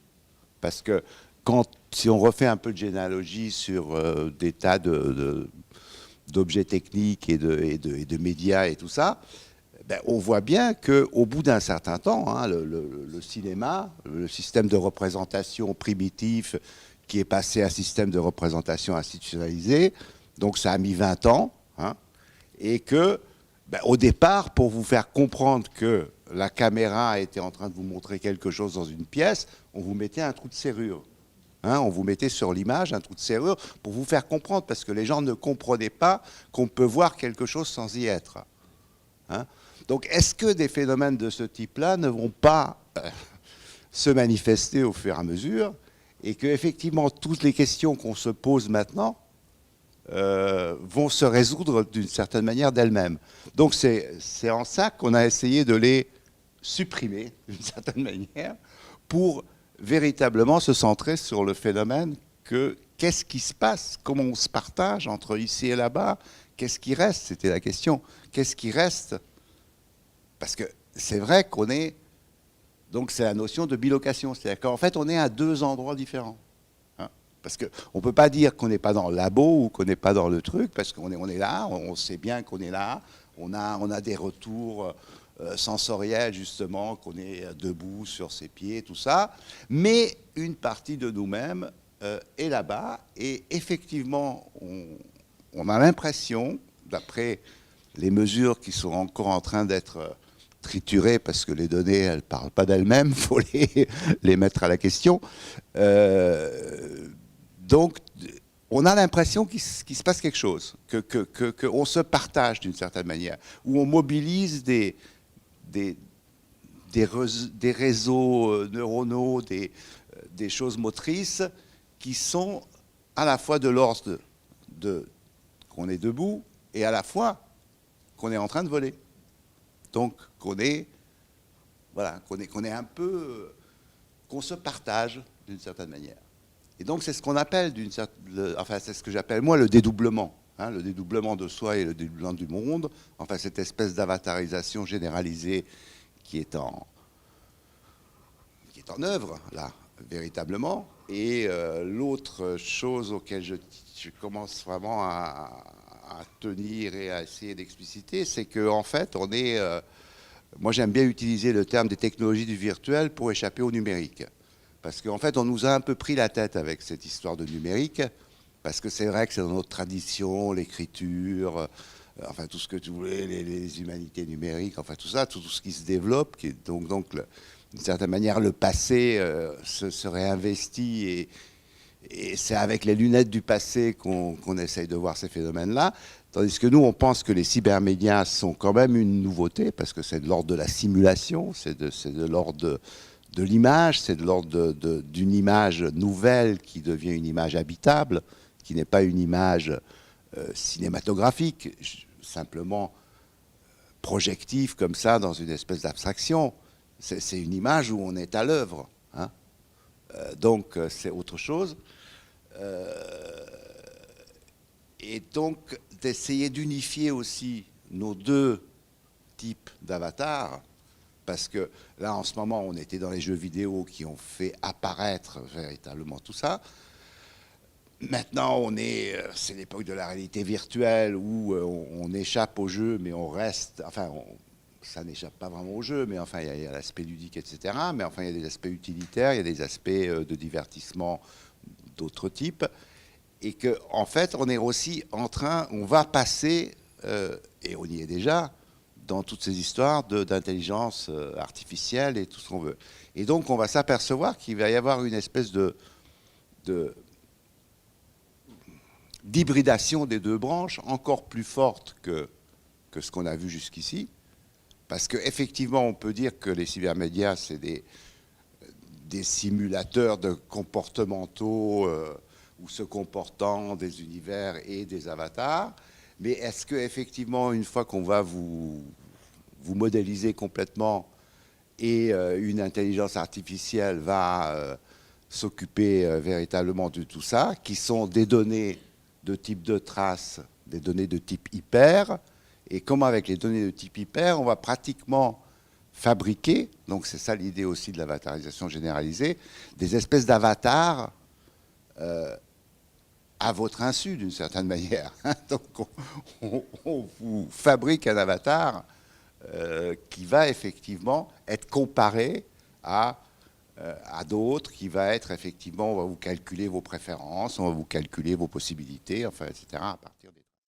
parce que si on refait un peu de généalogie sur des tas d'objets techniques et de médias et tout ça, ben, on voit bien qu'au bout d'un certain temps, hein, le cinéma, le système de représentation primitif qui est passé à un système de représentation institutionnalisé, donc ça a mis 20 ans, hein, et que, ben, au départ, pour vous faire comprendre que la caméra était en train de vous montrer quelque chose dans une pièce, on vous mettait un trou de serrure. Hein, on vous mettait sur l'image un trou de serrure pour vous faire comprendre, parce que les gens ne comprenaient pas qu'on peut voir quelque chose sans y être. Hein. Donc, est-ce que des phénomènes de ce type-là ne vont pas se manifester au fur et à mesure, et que effectivement toutes les questions qu'on se pose maintenant vont se résoudre d'une certaine manière d'elles-mêmes. Donc, c'est en ça qu'on a essayé de les supprimer d'une certaine manière pour véritablement se centrer sur le phénomène que qu'est-ce qui se passe, comment on se partage entre ici et là-bas, qu'est-ce qui reste, c'était la question, qu'est-ce qui reste, parce que c'est vrai qu'on est, donc c'est la notion de bilocation, c'est-à-dire qu'en fait on est à deux endroits différents, hein, parce qu'on ne peut pas dire qu'on n'est pas dans le labo ou qu'on n'est pas dans le truc, parce qu'on est là, on sait bien qu'on est là, on a des retours sensoriel justement, qu'on est debout sur ses pieds, tout ça, mais une partie de nous-mêmes est là-bas et effectivement on a l'impression, d'après les mesures qui sont encore en train d'être triturées parce que les données elles ne parlent pas d'elles-mêmes, il faut les mettre à la question, donc on a l'impression qu'il se passe quelque chose, qu'on se partage d'une certaine manière, où on mobilise des réseaux neuronaux, des choses motrices qui sont à la fois de l'ordre qu'on est debout et à la fois qu'on est en train de voler. Donc qu'on est un peu, qu'on se partage d'une certaine manière. Et donc c'est ce qu'on appelle, c'est ce que j'appelle moi le dédoublement. Hein, le dédoublement de soi et le dédoublement du monde, enfin cette espèce d'avatarisation généralisée qui est en œuvre, là, véritablement. Et l'autre chose auquel je commence vraiment à tenir et à essayer d'expliciter, c'est qu'en fait, on est... moi, j'aime bien utiliser le terme des technologies du virtuel pour échapper au numérique. Parce qu'en fait, on nous a un peu pris la tête avec cette histoire de numérique, parce que c'est vrai que c'est dans notre tradition, l'écriture, enfin tout ce que tu voulais, les humanités numériques, enfin tout ça, tout ce qui se développe, qui est donc d'une certaine manière, le passé se réinvestit et c'est avec les lunettes du passé qu'on essaye de voir ces phénomènes-là. Tandis que nous, on pense que les cybermédias sont quand même une nouveauté, parce que c'est de l'ordre de la simulation, c'est de l'ordre de l'image, c'est de l'ordre d'une image nouvelle qui devient une image habitable, qui n'est pas une image cinématographique, simplement projective comme ça, dans une espèce d'abstraction. C'est une image où on est à l'œuvre. Hein. Donc c'est autre chose. Et donc d'essayer d'unifier aussi nos deux types d'avatars, parce que là, en ce moment, on était dans les jeux vidéo qui ont fait apparaître véritablement tout ça. Maintenant, c'est l'époque de la réalité virtuelle où on échappe au jeu, mais on reste... Enfin, ça n'échappe pas vraiment au jeu, mais enfin, il y a l'aspect ludique, etc. Mais enfin, il y a des aspects utilitaires, il y a des aspects de divertissement d'autres types. Et qu'en fait, on est aussi on va passer, et on y est déjà, dans toutes ces histoires d'intelligence artificielle et tout ce qu'on veut. Et donc, on va s'apercevoir qu'il va y avoir une espèce d'hybridation des deux branches encore plus forte que ce qu'on a vu jusqu'ici. Parce qu'effectivement, on peut dire que les cybermédias, c'est des simulateurs de comportementaux ou se comportant des univers et des avatars. Mais est-ce qu'effectivement, une fois qu'on va vous modéliser complètement et une intelligence artificielle va s'occuper véritablement de tout ça, qui sont des données de type de trace, des données de type hyper, et comme avec les données de type hyper, on va pratiquement fabriquer, donc c'est ça l'idée aussi de l'avatarisation généralisée, des espèces d'avatars à votre insu d'une certaine manière. Donc on vous fabrique un avatar qui va effectivement être comparé à d'autres, qui va être effectivement, on va vous calculer vos préférences, on va vous calculer vos possibilités, enfin, etc.